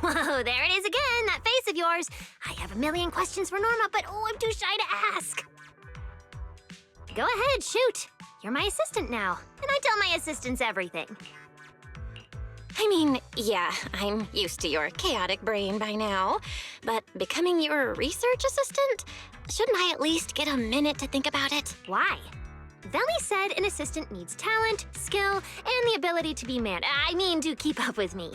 Whoa, there it is again, that face of yours. I have a million questions for Norma, but I'm too shy to ask. Go ahead, shoot. You're my assistant now, and I tell my assistants everything. I mean, yeah, I'm used to your chaotic brain by now, but becoming your research assistant? Shouldn't I at least get a minute to think about it? Why? Veli said an assistant needs talent, skill, and the ability to be to keep up with me.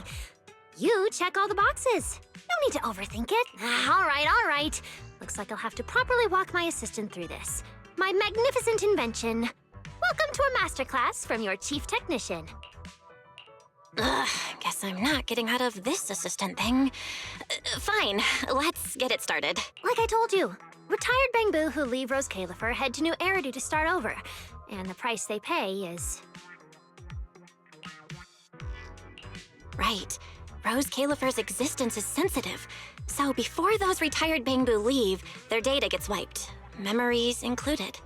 You check all the boxes. No need to overthink it. All right. Looks like I'll have to properly walk my assistant through this. My magnificent invention. Welcome to a masterclass from your chief technician. Ugh, guess I'm not getting out of this assistant thing. Fine, let's get it started. Like I told you, retired Bangboo who leave Rose Califer head to New Eridu to start over. And the price they pay is... Right. Rose Califer's existence is sensitive. So before those retired Bangboo leave, their data gets wiped. Memories included.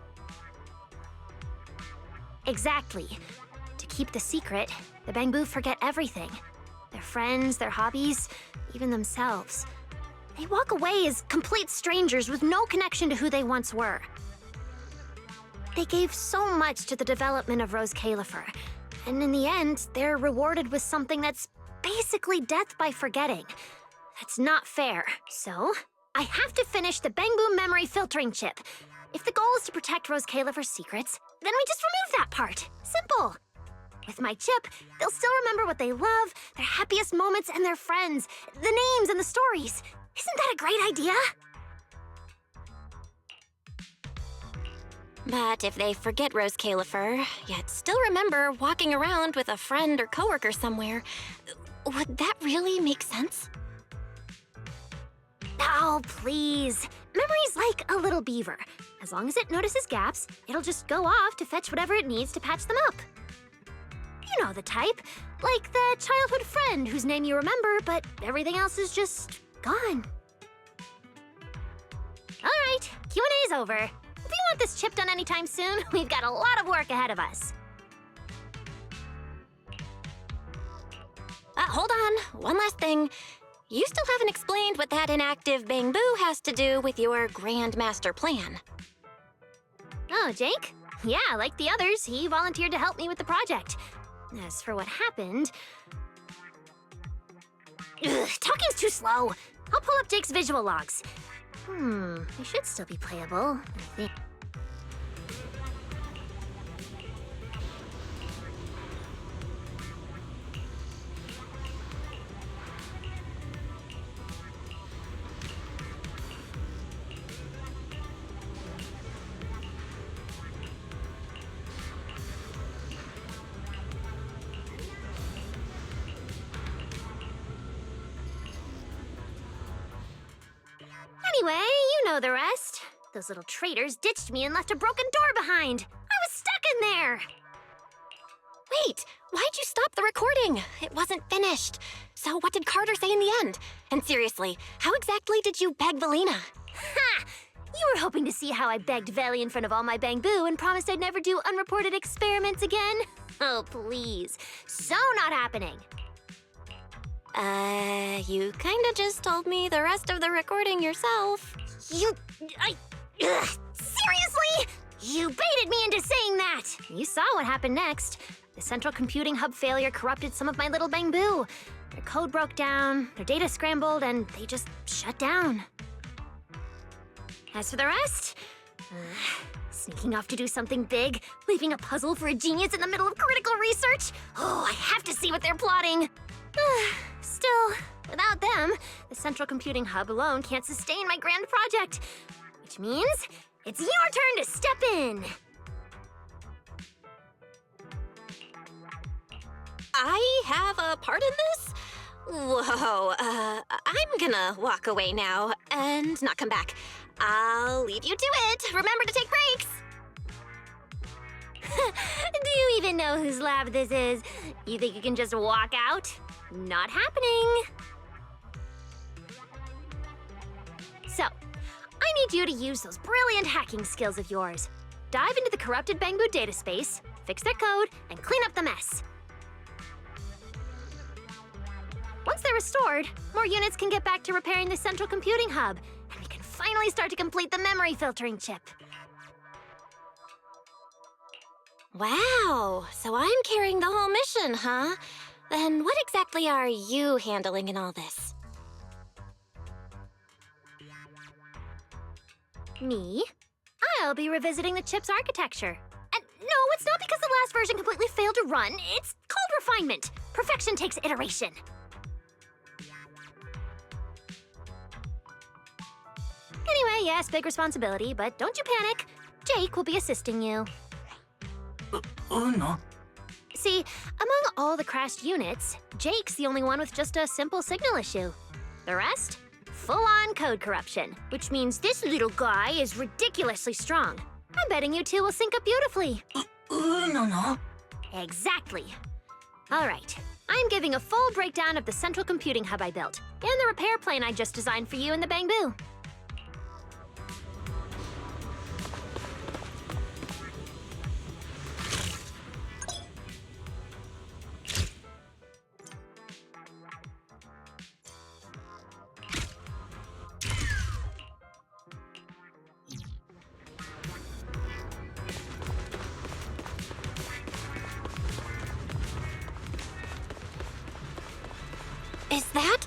Exactly. To keep the secret, the Bangboo forget everything. Their friends, their hobbies, even themselves. They walk away as complete strangers with no connection to who they once were. They gave so much to the development of Rose Califer, and in the end, they're rewarded with something that's basically death by forgetting. That's not fair. So, I have to finish the Bangboo memory filtering chip. If the goal is to protect Rose Califer's secrets, then we just remove that part. Simple. With my chip, they'll still remember what they love, their happiest moments, and their friends, the names and the stories. Isn't that a great idea? But if they forget Rose Califer, yet still remember walking around with a friend or coworker somewhere, would that really make sense? Oh, please. Memory's like a little beaver. As long as it notices gaps, it'll just go off to fetch whatever it needs to patch them up. You know the type. Like the childhood friend whose name you remember, but everything else is just gone. All right, Q&A's over. If you want this chip done anytime soon, we've got a lot of work ahead of us. Hold on, one last thing. You still haven't explained what that inactive Bangboo has to do with your grand master plan. Oh, Jake? Yeah, like the others, he volunteered to help me with the project. As for what happened... talking's too slow. I'll pull up Jake's visual logs. They should still be playable, I think. Anyway, you know the rest. Those little traitors ditched me and left a broken door behind. I was stuck in there. Wait, why'd you stop the recording? It wasn't finished. So what did Carter say in the end? And seriously, how exactly did you beg Valina? Ha! You were hoping to see how I begged Veli in front of all my Bangboo and promised I'd never do unreported experiments again? Oh, please. So not happening. You kinda just told me the rest of the recording yourself. Seriously? You baited me into saying that! You saw what happened next. The central computing hub failure corrupted some of my little Bangboo. Their code broke down, their data scrambled, and they just shut down. As for the rest, sneaking off to do something big, leaving a puzzle for a genius in the middle of critical research. Oh, I have to see what they're plotting. Still, without them, the central computing hub alone can't sustain my grand project. Which means it's your turn to step in. I have a part in this? Whoa, I'm gonna walk away now and not come back. I'll leave you to it. Remember to take breaks. Do you even know whose lab this is? You think you can just walk out? Not happening. So, I need you to use those brilliant hacking skills of yours. Dive into the corrupted Bangboo data space, fix their code, and clean up the mess. Once they're restored, more units can get back to repairing the central computing hub, and we can finally start to complete the memory filtering chip. Wow, so I'm carrying the whole mission, huh? Then what exactly are you handling in all this? Me? I'll be revisiting the chip's architecture. And no, it's not because the last version completely failed to run. It's called refinement. Perfection takes iteration. Anyway, yes, big responsibility, but don't you panic. Jake will be assisting you. No. See, among all the crashed units, Jake's the only one with just a simple signal issue. The rest? Full-on code corruption, which means this little guy is ridiculously strong. I'm betting you two will sync up beautifully. No. Exactly. All right, I'm giving a full breakdown of the central computing hub I built, and the repair plan I just designed for you in the Bangboo. Is that?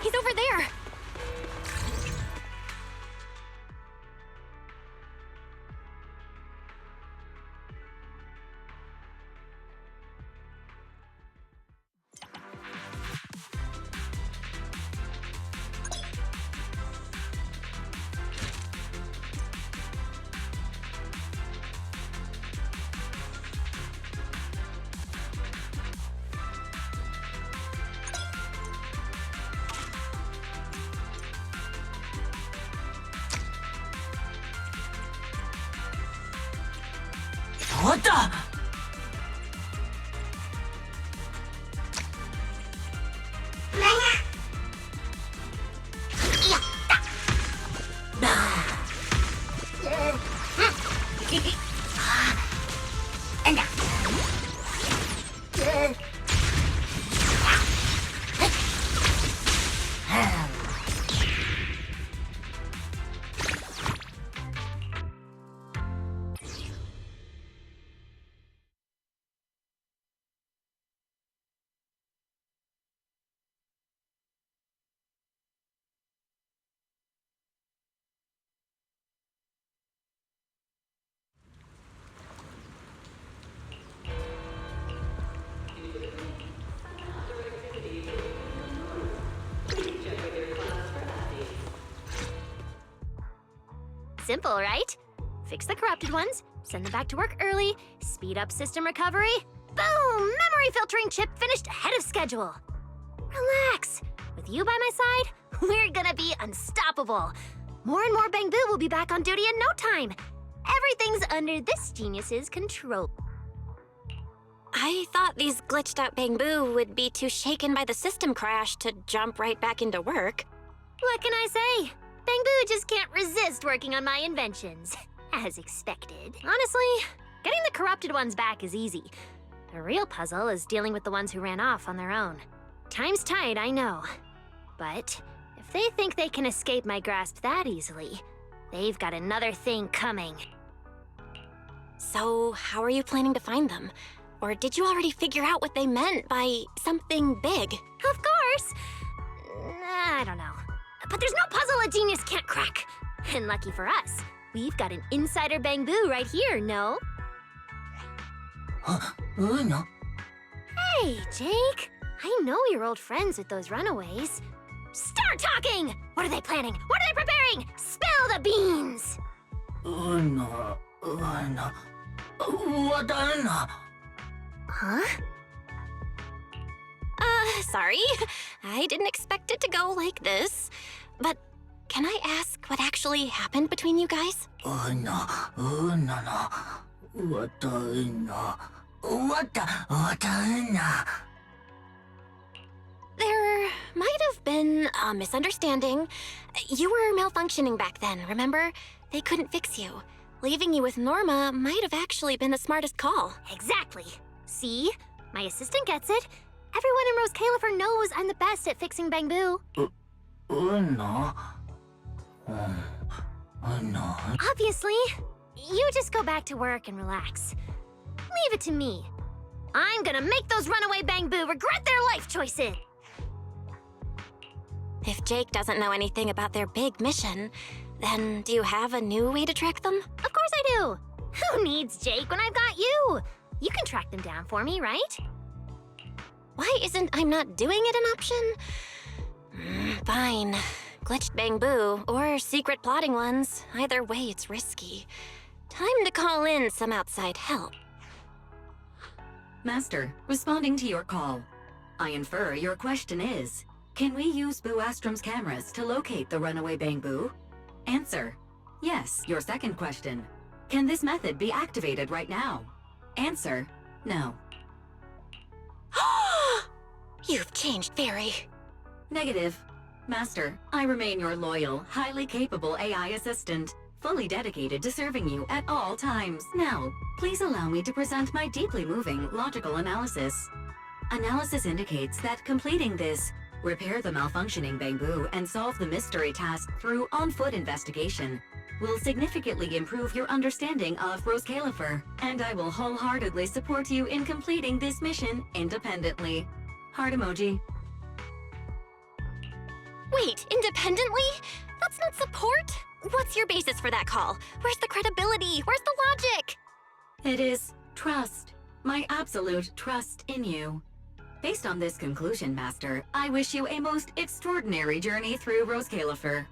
He's over there! What the? Simple, right? Fix the corrupted ones, send them back to work early, speed up system recovery. Boom! Memory filtering chip finished ahead of schedule. Relax. With you by my side, we're gonna be unstoppable. More and more Bangboo will be back on duty in no time. Everything's under this genius's control. I thought these glitched out Bangboo would be too shaken by the system crash to jump right back into work. What can I say? Bangboo just can't resist working on my inventions. As expected. Honestly, getting the corrupted ones back is easy. The real puzzle is dealing with the ones who ran off on their own. Time's tight, I know. But if they think they can escape my grasp that easily, they've got another thing coming. So, how are you planning to find them? Or did you already figure out what they meant by something big? Of course! I don't know. But there's no puzzle a genius can't crack. And lucky for us, we've got an insider Bangboo right here, no? Uno. Hey, Jake. I know you're old friends with those runaways. Start talking! What are they planning? What are they preparing? Spill the beans! Uno. What Uno? Huh? Sorry. I didn't expect it to go like this. But can I ask what actually happened between you guys? Uno. What Uno? What Uno? There might have been a misunderstanding. You were malfunctioning back then, remember? They couldn't fix you. Leaving you with Norma might have actually been the smartest call. Exactly. See? My assistant gets it. Everyone in Rose Califer knows I'm the best at fixing Bangboo. Uno. Uno. Obviously. You just go back to work and relax. Leave it to me. I'm gonna make those runaway Bangboo regret their life choices. If Jake doesn't know anything about their big mission, then do you have a new way to track them? Of course I do. Who needs Jake when I've got you? You can track them down for me, right? Why isn't I'm not doing it an option? Fine. Glitched Bangboo or secret plotting ones. Either way, it's risky. Time to call in some outside help. Master, responding to your call. I infer your question is, can we use Boo Astrum's cameras to locate the runaway Bangboo? Answer, yes. Your second question, can this method be activated right now? Answer, no. You've changed, Fairy. Negative. Master, I remain your loyal, highly capable AI assistant, fully dedicated to serving you at all times. Now, please allow me to present my deeply moving logical analysis. Analysis indicates that completing this, repair the malfunctioning Bangboo and solve the mystery task through on-foot investigation, will significantly improve your understanding of Rose Califer, and I will wholeheartedly support you in completing this mission independently. Heart emoji. Wait, independently? That's not support? What's your basis for that call? Where's the credibility? Where's the logic? It is trust. My absolute trust in you. Based on this conclusion, Master, I wish you a most extraordinary journey through Rose Califer.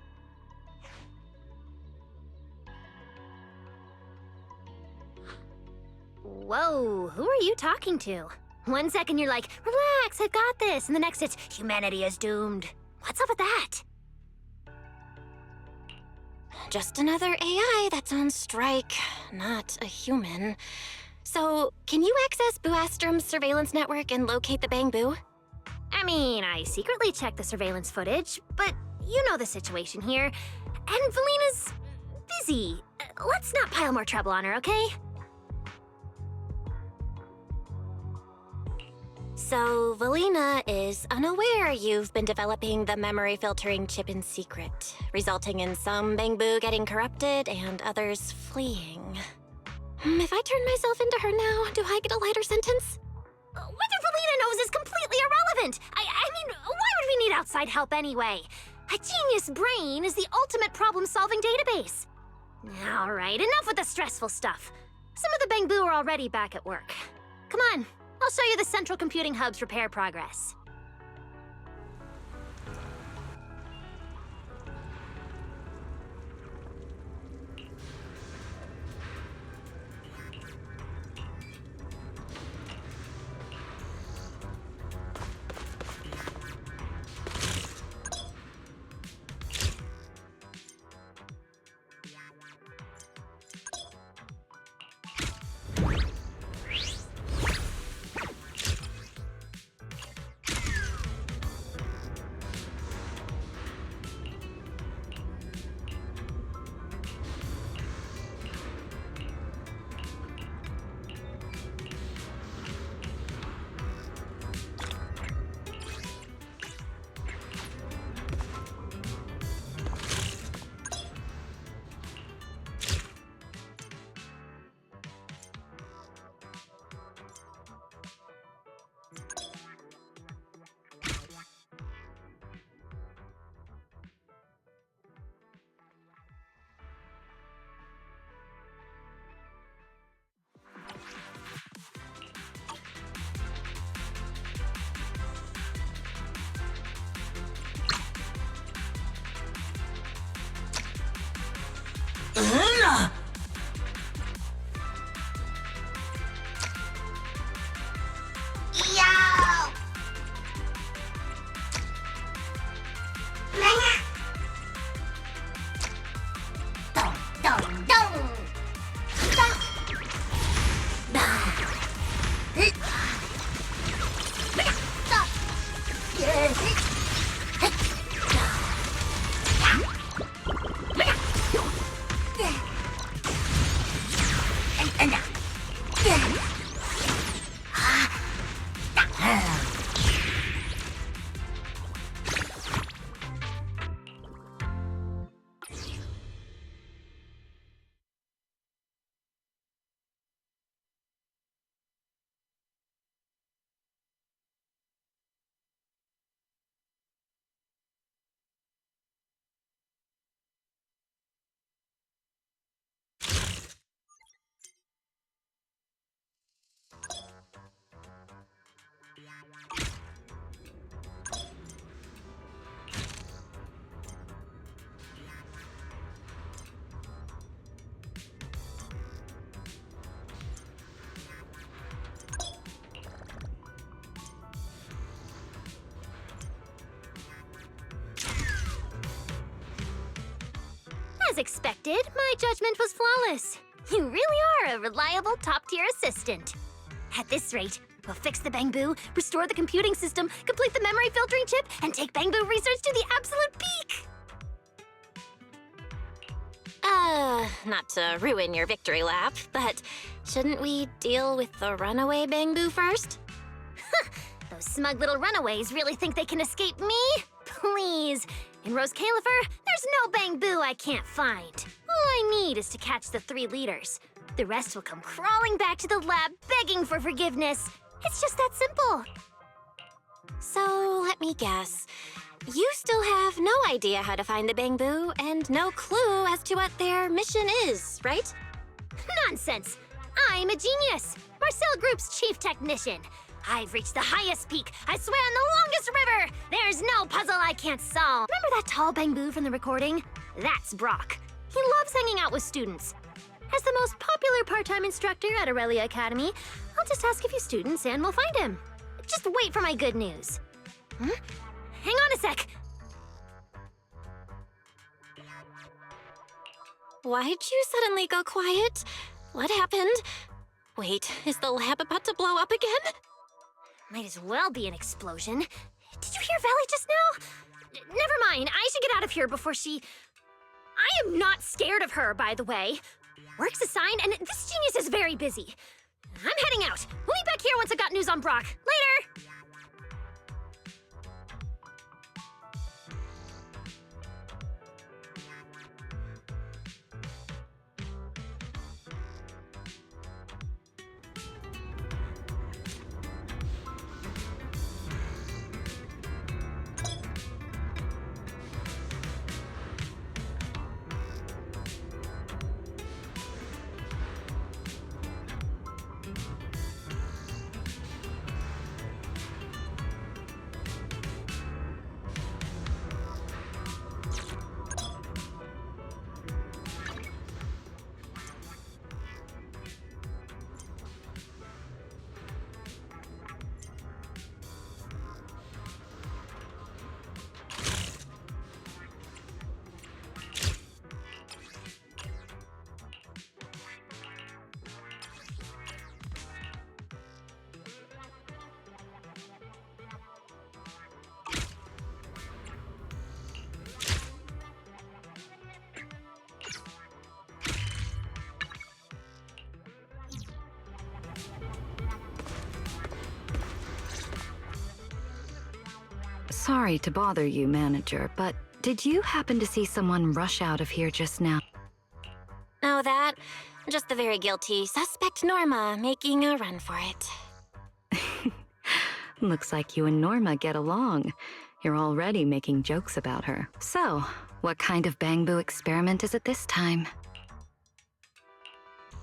Whoa, who are you talking to? 1 second you're like, relax, I've got this. And the next it's, humanity is doomed. What's up with that? Just another AI that's on strike, not a human. So, can you access Boo Astrum's surveillance network and locate the Bangboo? I mean, I secretly checked the surveillance footage, but you know the situation here. And Valina's busy. Let's not pile more trouble on her, okay? So, Valina is unaware you've been developing the memory filtering chip in secret, resulting in some Bangboo getting corrupted and others fleeing. If I turn myself into her now, do I get a lighter sentence? Whether Valina knows is completely irrelevant. I mean, why would we need outside help anyway? A genius brain is the ultimate problem-solving database. All right, enough with the stressful stuff. Some of the Bangboo are already back at work. Come on, I'll show you the Central Computing Hub's repair progress. な。いやー。ドンドンドン。As expected, my judgment was flawless. You really are a reliable top-tier assistant. At this rate, we'll fix the Bangboo, restore the computing system, complete the memory filtering chip, and take Bangboo research to the absolute peak! Not to ruin your victory lap, but shouldn't we deal with the runaway Bangboo first? Those smug little runaways really think they can escape me? Please. In Rose Califer, there's no Bangboo I can't find. All I need is to catch the 3 leaders. The rest will come crawling back to the lab begging for forgiveness. It's just that simple. So, let me guess. You still have no idea how to find the Bangboo and no clue as to what their mission is, right? Nonsense! I'm a genius! Marcel Group's chief technician. I've reached the highest peak. I swam the longest river. There's no puzzle I can't solve. Remember that tall Bangboo from the recording? That's Brock. He loves hanging out with students. As the most popular part-time instructor at Aurelia Academy, I'll just ask a few students and we'll find him. Just wait for my good news. Hang on a sec. Why'd you suddenly go quiet? What happened? Wait, is the lab about to blow up again? Might as well be an explosion. Did you hear Valley just now? Never mind, I should get out of here before she... I am not scared of her, by the way. Work's assigned, and this genius is very busy. I'm heading out. We'll be back here once I've got news on Brock. Later! Sorry to bother you, Manager, but did you happen to see someone rush out of here just now? Oh, that? Just the very guilty suspect Norma making a run for it. Looks like you and Norma get along. You're already making jokes about her. So, what kind of Bangboo experiment is it this time?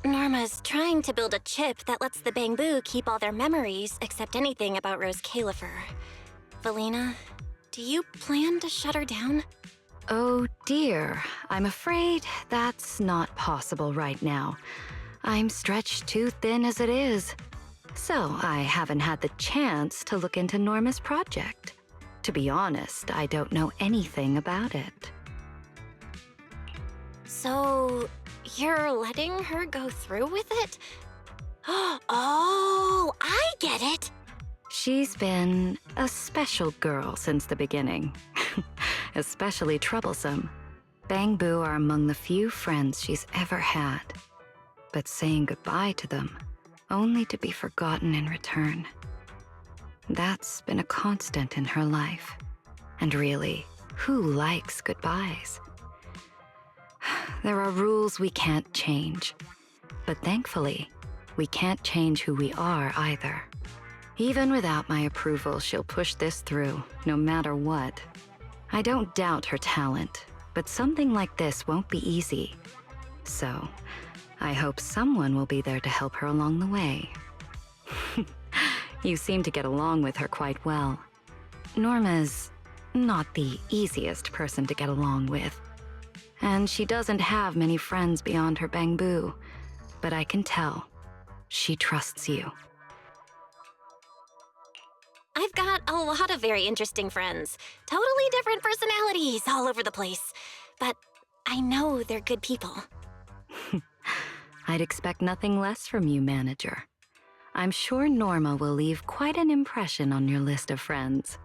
Norma's trying to build a chip that lets the Bangboo keep all their memories except anything about Rose Califer. Valina, do you plan to shut her down? Oh dear, I'm afraid that's not possible right now. I'm stretched too thin as it is. So I haven't had the chance to look into Norma's project. To be honest, I don't know anything about it. So, you're letting her go through with it? Oh, I get it! She's been a special girl since the beginning. Especially troublesome. Bangboo are among the few friends she's ever had. But saying goodbye to them, only to be forgotten in return. That's been a constant in her life. And really, who likes goodbyes? There are rules we can't change. But thankfully, we can't change who we are either. Even without my approval, she'll push this through, no matter what. I don't doubt her talent, but something like this won't be easy. So, I hope someone will be there to help her along the way. You seem to get along with her quite well. Norma's not the easiest person to get along with. And she doesn't have many friends beyond her Bangboo. But I can tell, she trusts you. I've got a lot of very interesting friends. Totally different personalities all over the place. But I know they're good people. I'd expect nothing less from you, manager. I'm sure Norma will leave quite an impression on your list of friends.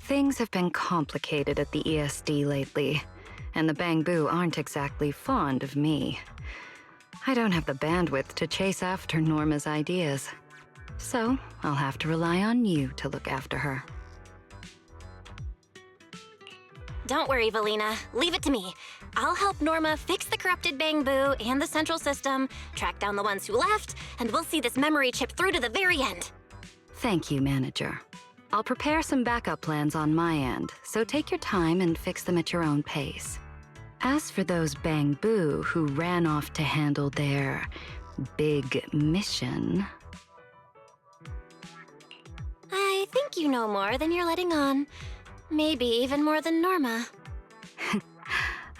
Things have been complicated at the ESD lately, and the Bangboo aren't exactly fond of me. I don't have the bandwidth to chase after Norma's ideas. So, I'll have to rely on you to look after her. Don't worry, Valina. Leave it to me. I'll help Norma fix the corrupted Bangboo and the central system, track down the ones who left, and we'll see this memory chip through to the very end. Thank you, manager. I'll prepare some backup plans on my end, so take your time and fix them at your own pace. As for those Bangboo who ran off to handle their big mission... I think you know more than you're letting on. Maybe even more than Norma.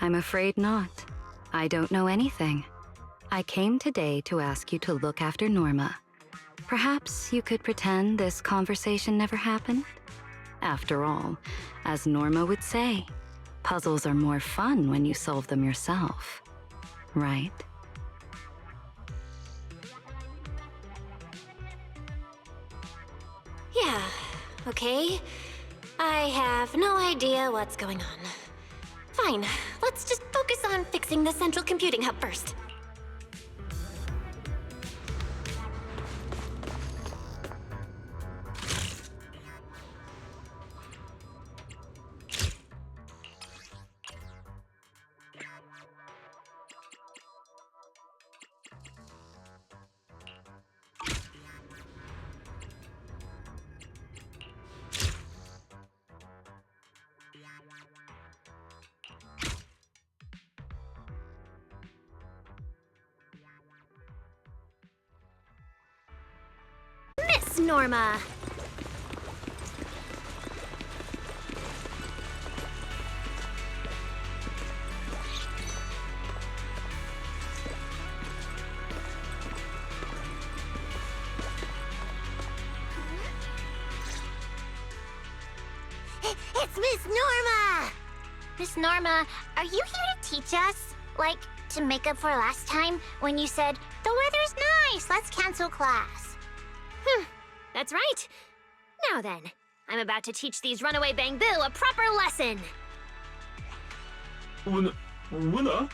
I'm afraid not. I don't know anything. I came today to ask you to look after Norma. Perhaps you could pretend this conversation never happened? After all, as Norma would say, puzzles are more fun when you solve them yourself. Right? Yeah, okay. I have no idea what's going on. Fine, let's just focus on fixing the central computing hub first. Miss Norma! It's Miss Norma! Miss Norma, are you here to teach us? Like, to make up for last time when you said, the weather's nice, let's cancel class. That's right. Now then, I'm about to teach these runaway Bangboo a proper lesson. Winner?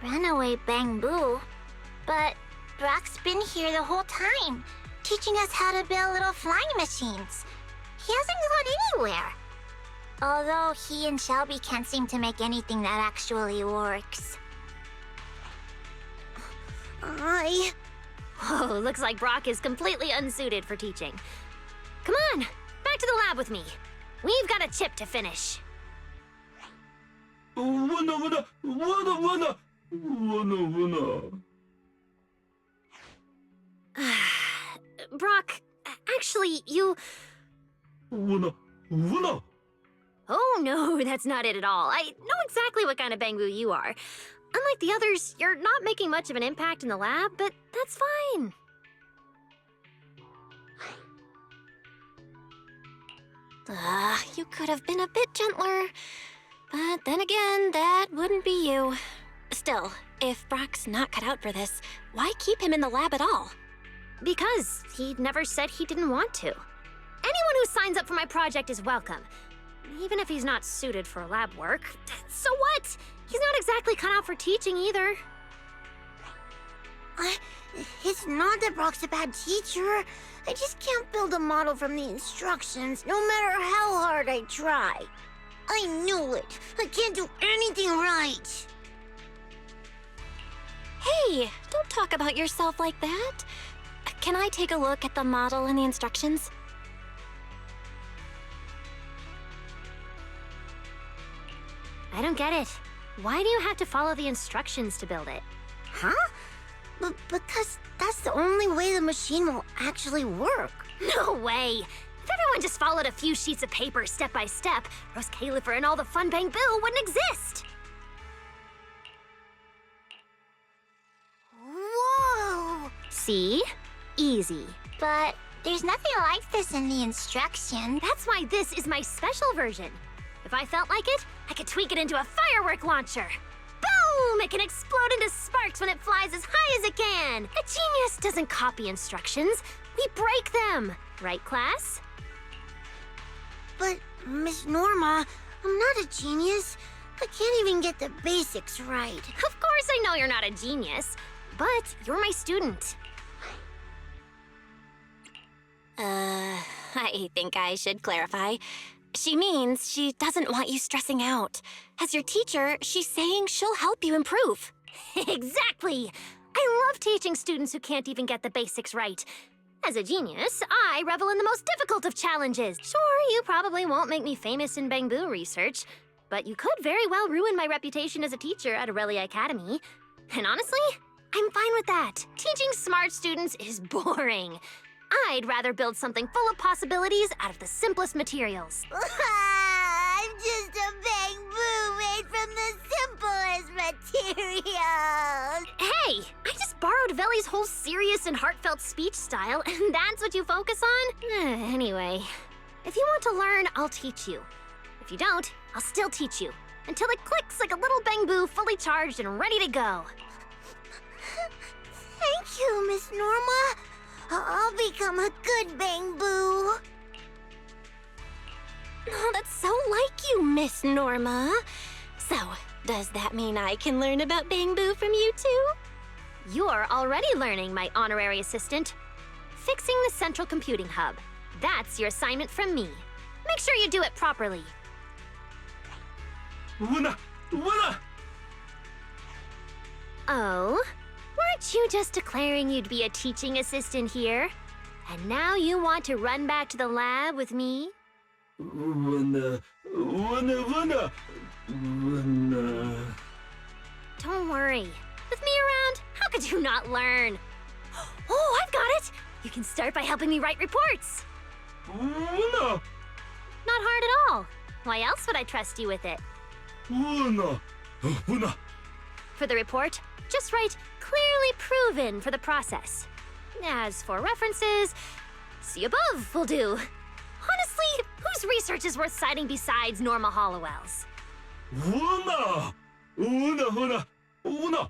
Runaway Bangboo? But Brock's been here the whole time, teaching us how to build little flying machines. He hasn't gone anywhere. Although he and Shelby can't seem to make anything that actually works. Whoa, looks like Brock is completely unsuited for teaching. Come on, back to the lab with me. We've got a chip to finish. Winner! Brock, actually, you... Winner! Oh, no, that's not it at all. I know exactly what kind of Bangboo you are. Unlike the others, you're not making much of an impact in the lab, but that's fine. You could have been a bit gentler. But then again, that wouldn't be you. Still, if Brock's not cut out for this, why keep him in the lab at all? Because he never said he didn't want to. Anyone who signs up for my project is welcome. Even if he's not suited for lab work. So what? He's not exactly cut out for teaching either. It's not that Brock's a bad teacher. I just can't build a model from the instructions, no matter how hard I try. I knew it. I can't do anything right. Hey, don't talk about yourself like that. Can I take a look at the model and the instructions? I don't get it. Why do you have to follow the instructions to build it? Huh? Because that's the only way the machine will actually work. No way! If everyone just followed a few sheets of paper step by step, Rose Califer and all the fun Bangboo wouldn't exist! Whoa! See? Easy. But there's nothing like this in the instructions. That's why this is my special version. If I felt like it, I could tweak it into a firework launcher. Boom! It can explode into sparks when it flies as high as it can. A genius doesn't copy instructions. We break them. Right, class? But, Miss Norma, I'm not a genius. I can't even get the basics right. Of course I know you're not a genius, but you're my student. I think I should clarify. She means she doesn't want you stressing out. As your teacher, she's saying she'll help you improve. Exactly! I love teaching students who can't even get the basics right. As a genius, I revel in the most difficult of challenges. Sure, you probably won't make me famous in Bangboo research, but you could very well ruin my reputation as a teacher at Aurelia Academy. And honestly, I'm fine with that. Teaching smart students is boring. I'd rather build something full of possibilities out of the simplest materials. I'm just a Bangboo made from the simplest materials. Hey, I just borrowed Veli's whole serious and heartfelt speech style, and that's what you focus on? Anyway, if you want to learn, I'll teach you. If you don't, I'll still teach you. Until it clicks like a little Bangboo fully charged and ready to go. Thank you, Miss Norma. I'll become a good Bangboo. Oh, that's so like you, Miss Norma. So, does that mean I can learn about Bangboo from you too? You're already learning, my honorary assistant. Fixing the central computing hub. That's your assignment from me. Make sure you do it properly. Winner! Winner! Oh? Weren't you just declaring you'd be a teaching assistant here? And now you want to run back to the lab with me? Winner! Winner! Winner! Winner! Don't worry. With me around, how could you not learn? Oh, I've got it! You can start by helping me write reports. Winner! Not hard at all. Why else would I trust you with it? Winner! Winner! For the report, just write clearly proven for the process. As for references, see above will do. Honestly, whose research is worth citing besides Norma Hollowell's? Winner! Winner! Winner! Winner!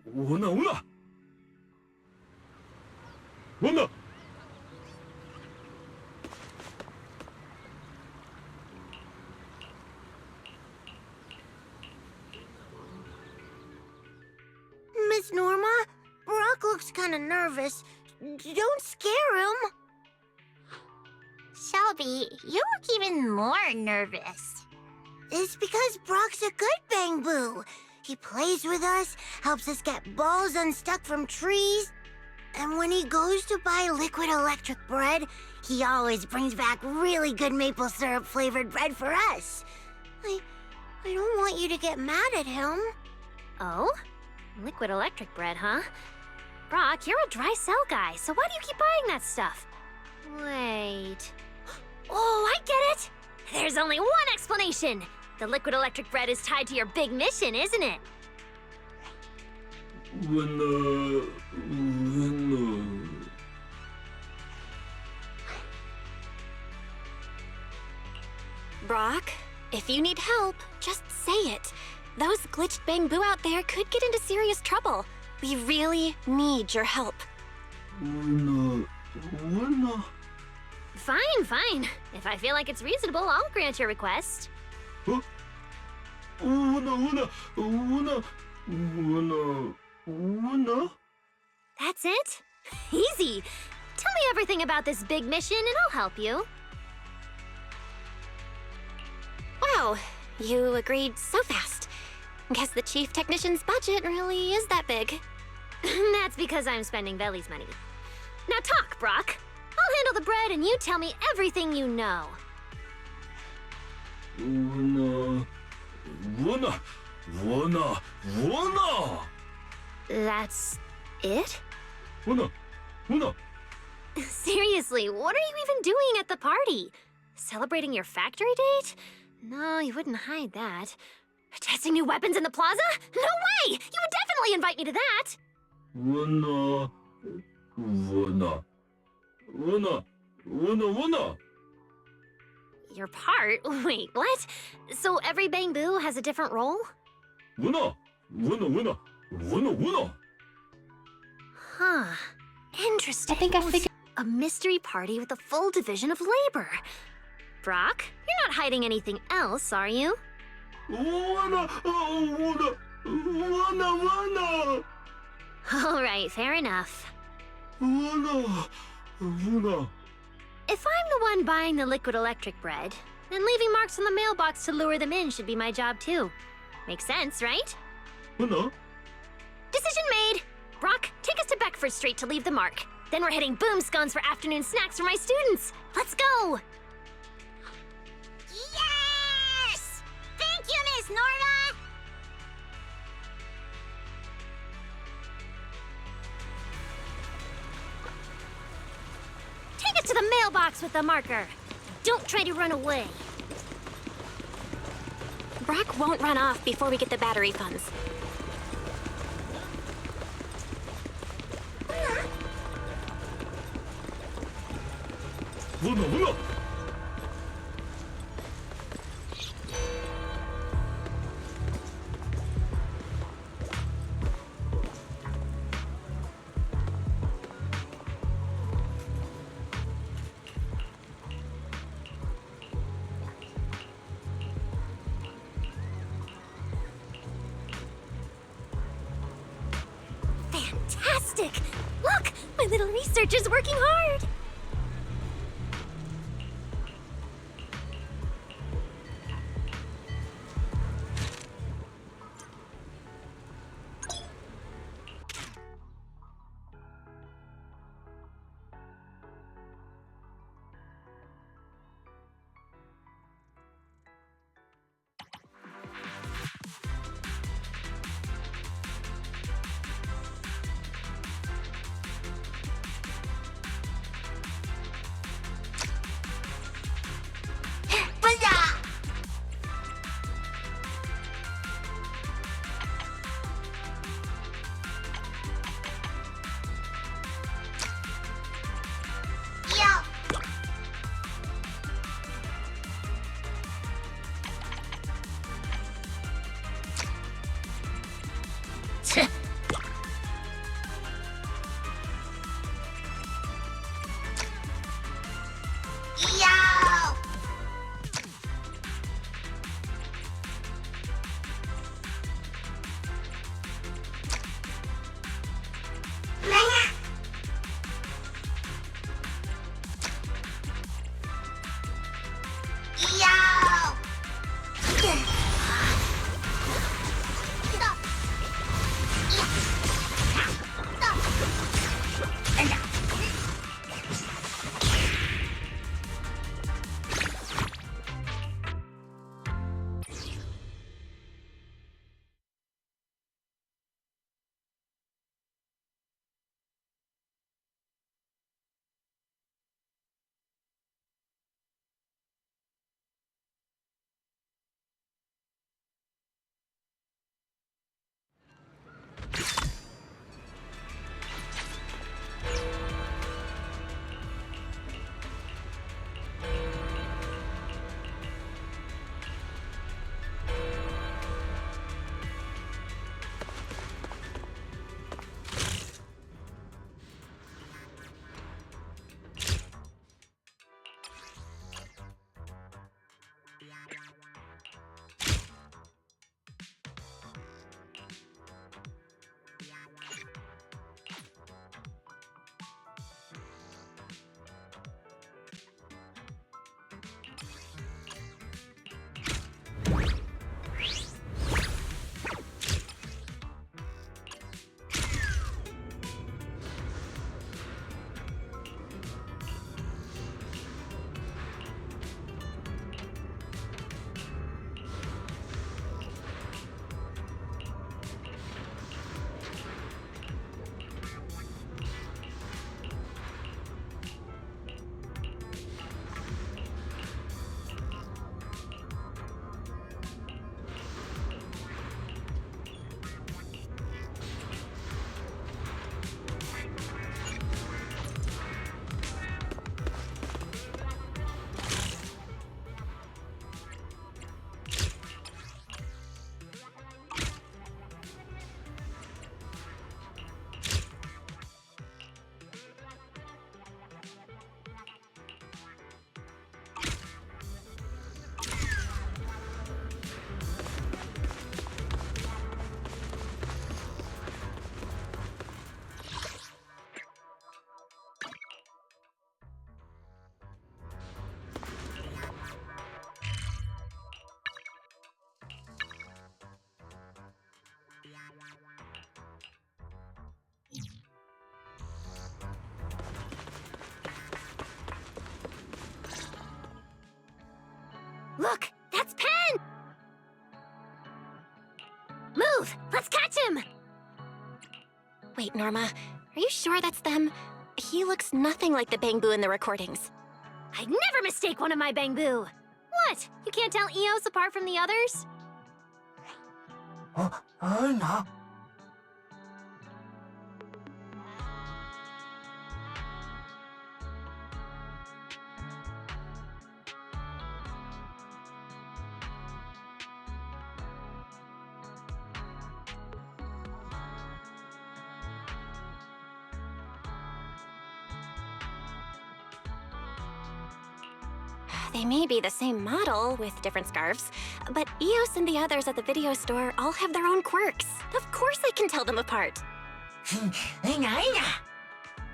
Winner! Winner! Winner! Miss Norma, Brock looks kind of nervous. Don't scare him. Shelby, you look even more nervous. It's because Brock's a good Bangboo. He plays with us, helps us get balls unstuck from trees. And when he goes to buy liquid electric bread, he always brings back really good maple syrup flavored bread for us. I don't want you to get mad at him. Oh? Liquid electric bread, huh? Brock, you're a dry cell guy, so why do you keep buying that stuff? Wait. Oh, I get it! There's only one explanation. The liquid electric bread is tied to your big mission, isn't it? Brock, if you need help, just say it. Those glitched Bangboo out there could get into serious trouble. We really need your help. Fine, fine. If I feel like it's reasonable, I'll grant your request. That's it? Easy. Tell me everything about this big mission and I'll help you. Wow, you agreed so fast. Guess the chief technician's budget really is that big. That's because I'm spending Veli's money. Now talk, Brock. I'll handle the bread and you tell me everything you know. That's it? Seriously, what are you even doing at the party? Celebrating your factory date? No, you wouldn't hide that. Testing new weapons in the plaza? No way! You would definitely invite me to that! Your part? Wait, what? So every Bangboo has a different role? Huh. Interesting. I think I figured. A mystery party with a full division of labor. Brock, you're not hiding anything else, are you? All right, fair enough. If I'm the one buying the liquid electric bread, then leaving marks on the mailbox to lure them in should be my job too. Makes sense, right? Decision made! Brock, take us to Beckford Street to leave the mark. Then we're hitting Boom Scones for afternoon snacks for my students. Let's go! Yes! Thank you, Miss Norma! Take us to the mailbox with the marker. Don't try to run away. Brock won't run off before we get the battery funds. Fantastic! Look, my little researcher's working hard. Look, that's Pen! Move! Let's catch him! Wait, Norma, are you sure that's them? He looks nothing like the Bangboo in the recordings. I'd never mistake one of my Bangboo! What? You can't tell Eos apart from the others? No. They may be the same model with different scarves, but Eos and the others at the video store all have their own quirks. Of course I can tell them apart.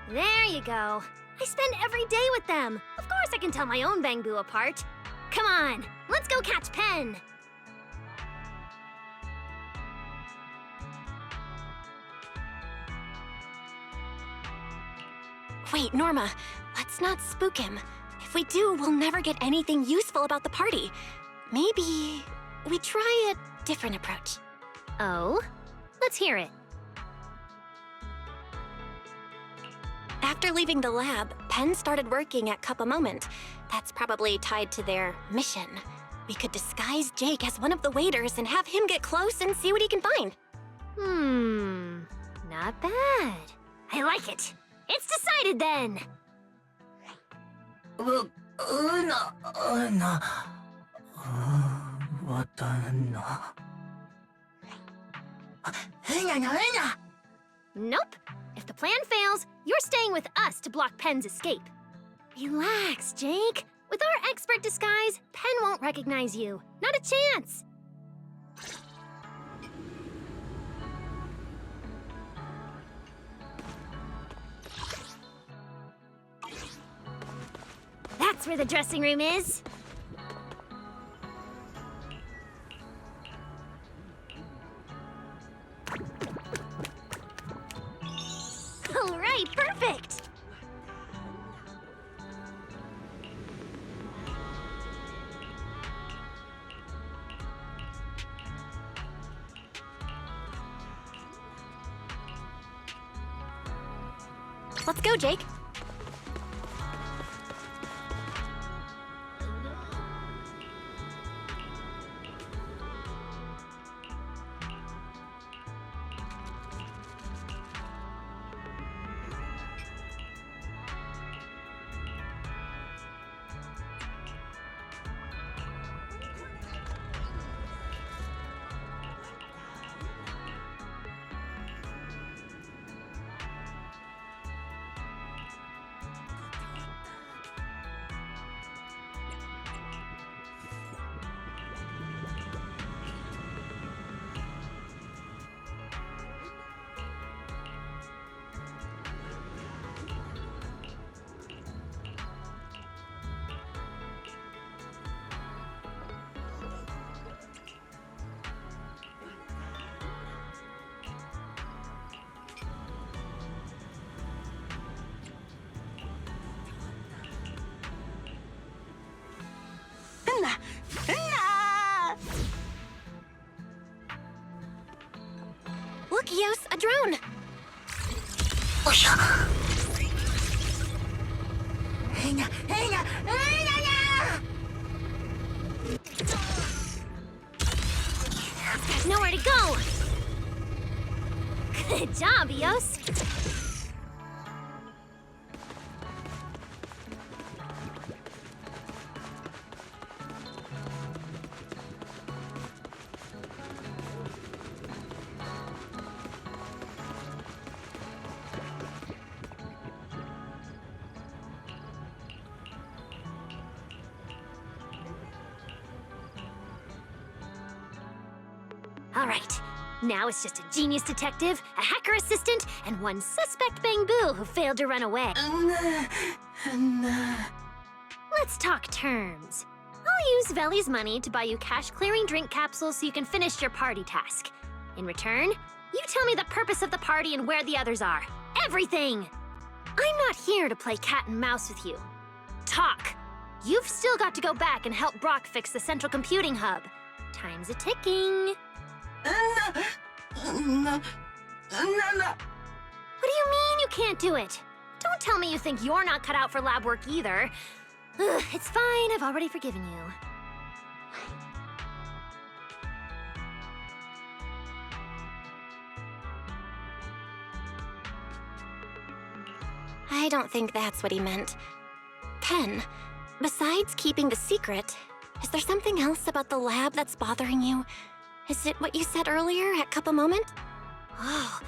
There you go. I spend every day with them. Of course I can tell my own Bangboo apart. Come on, let's go catch Pen! Wait, Norma, let's not spook him. If we do, we'll never get anything useful about the party. Maybe we try a different approach. Oh? Let's hear it. After leaving the lab, Pen started working at Cup a Moment. That's probably tied to their mission. We could disguise Jake as one of the waiters and have him get close and see what he can find. Not bad. I like it. It's decided then. Nope. If the plan fails, you're staying with us to block Pen's escape. Relax, Jake. With our expert disguise, Pen won't recognize you. Not a chance. That's where the dressing room is. All right, perfect. Let's go, Jake. Look, Eos, a drone! There's nowhere to go. Good job, Eos. All right, now it's just a genius detective, a hacker assistant, and one suspect Bangboo who failed to run away. Let's talk terms. I'll use Veli's money to buy you cash-clearing drink capsules so you can finish your party task. In return, You tell me the purpose of the party and where the others are. Everything! I'm not here to play cat and mouse with you. Talk! You've still got to go back and help Brock fix the central computing hub. Time's a ticking. No. What do you mean you can't do it? Don't tell me you think you're not cut out for lab work either. Ugh, it's fine, I've already forgiven you. I don't think that's what he meant. Pen, besides keeping the secret, is there something else about the lab that's bothering you? Is it what you said earlier at Cup a Moment? Oh,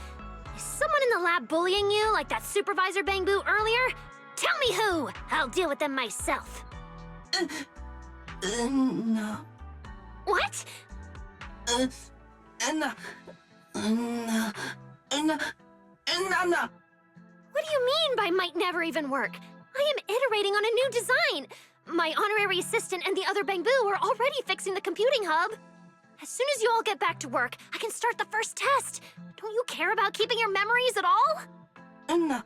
is someone in the lab bullying you like that supervisor Bangboo earlier? Tell me who! I'll deal with them myself. No. What? No. What do you mean by might never even work? I am iterating on a new design. My honorary assistant and the other Bangboo are already fixing the computing hub. As soon as you all get back to work, I can start the first test. Don't you care about keeping your memories at all? No.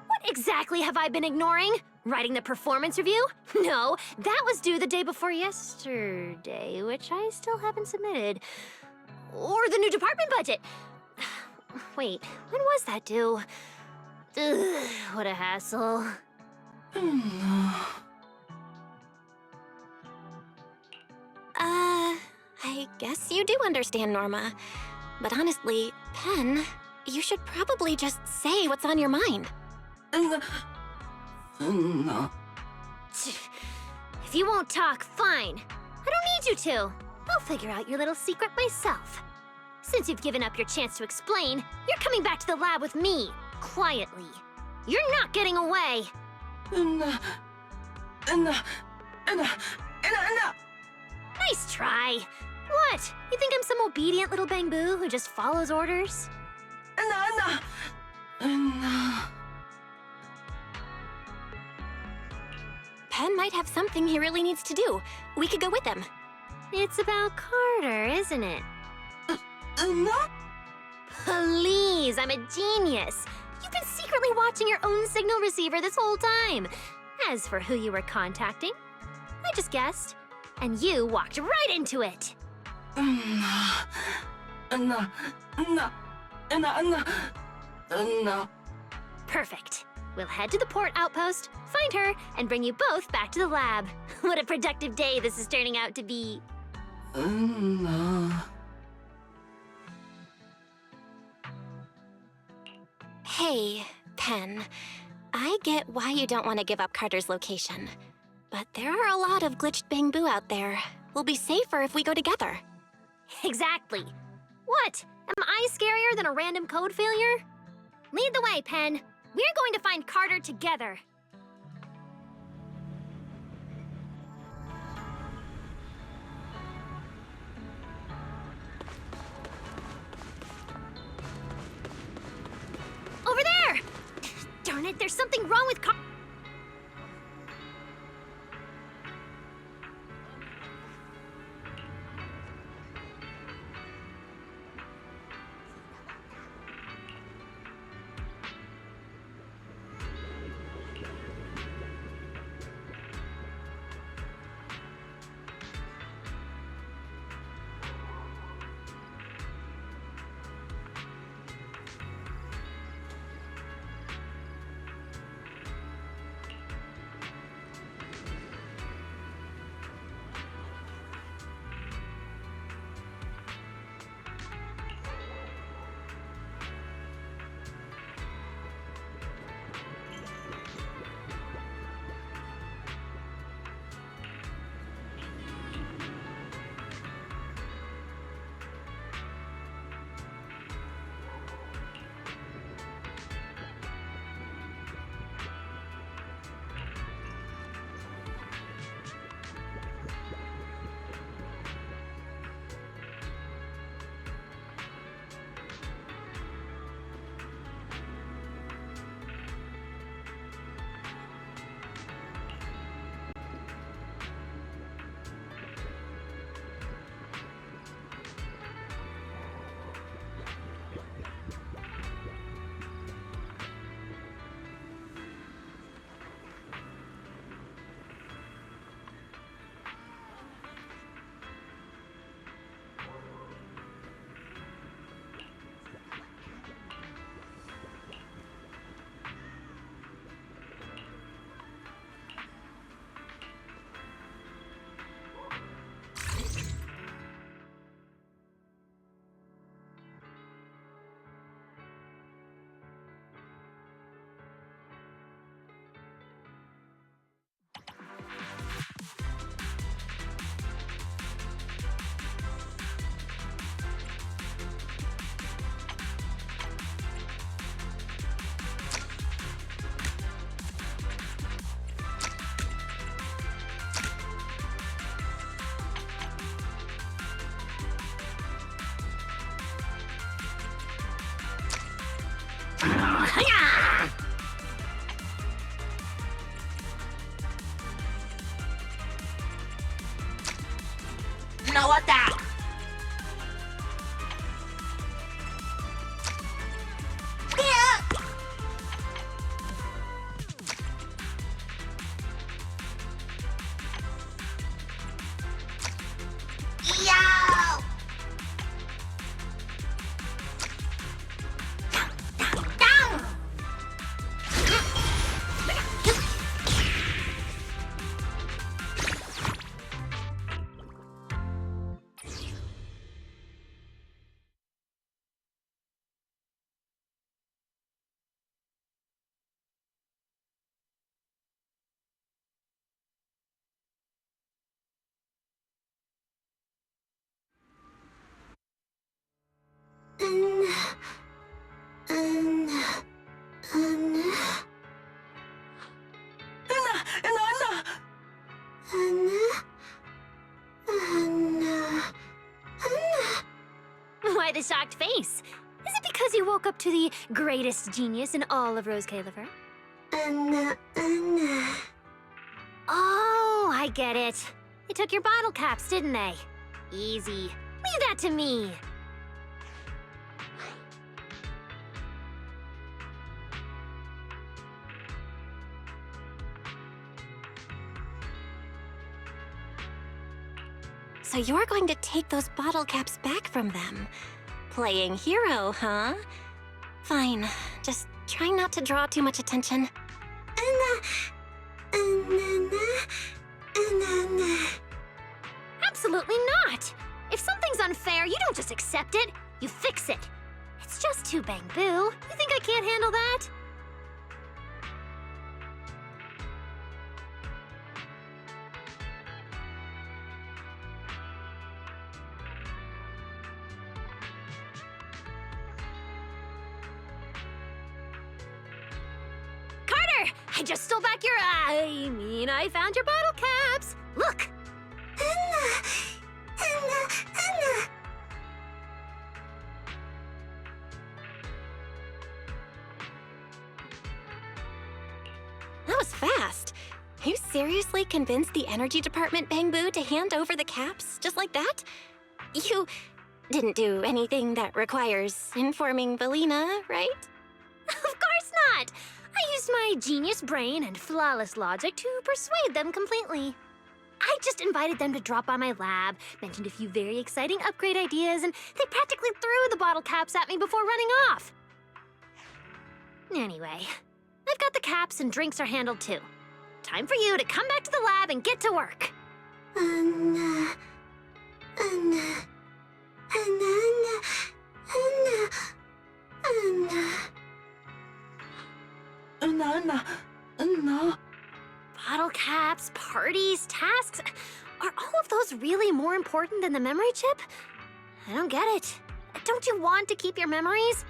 What exactly have I been ignoring? Writing the performance review? No, that was due the day before yesterday, which I still haven't submitted. Or the new department budget. Wait, when was that due? Ugh, what a hassle. I guess you do understand, Norma. But honestly, Pen, you should probably just say what's on your mind. No. If you won't talk, fine. I don't need you to. I'll figure out your little secret myself. Since you've given up your chance to explain, you're coming back to the lab with me, quietly. You're not getting away. Nice try. What? You think I'm some obedient little Bangboo who just follows orders? Pen might have something he really needs to do. We could go with him. It's about Carter, isn't it? No. Please, I'm a genius. You've been secretly watching your own signal receiver this whole time. As for who you were contacting, I just guessed. And you walked right into it. No. Perfect. We'll head to the port outpost, find her, and bring you both back to the lab. What a productive day this is turning out to be. No. Hey, Pen. I get why you don't want to give up Carter's location. But there are a lot of glitched Bangboo out there. We'll be safer if we go together. Exactly. What? Am I scarier than a random code failure? Lead the way, Pen. We're going to find Carter together. Over there! Darn it, there's something wrong with Carter. Now what that? Why the shocked face? Is it because you woke up to the greatest genius in all of Rose Caliver? Oh, I get it. They took your bottle caps, didn't they? Easy. Leave that to me. So you're going to take those bottle caps back from them. Playing hero, huh? Fine. Just try not to draw too much attention. Absolutely not! If something's unfair, you don't just accept it, you fix it. It's just too Bangboo. You think I can't handle that? Carter! I just stole back your... I found your bottle caps. Look! That was fast. You seriously convinced the energy department, Bangboo, to hand over the caps just like that? You didn't do anything that requires informing Valina, right? Of course not! I used my genius brain and flawless logic to persuade them completely. I just invited them to drop by my lab, mentioned a few very exciting upgrade ideas, and they practically threw the bottle caps at me before running off. Anyway, I've got the caps and drinks are handled too. Time for you to come back to the lab and get to work. Bottle caps, parties, tasks. Are all of those really more important than the memory chip? I don't get it. Don't you want to keep your memories?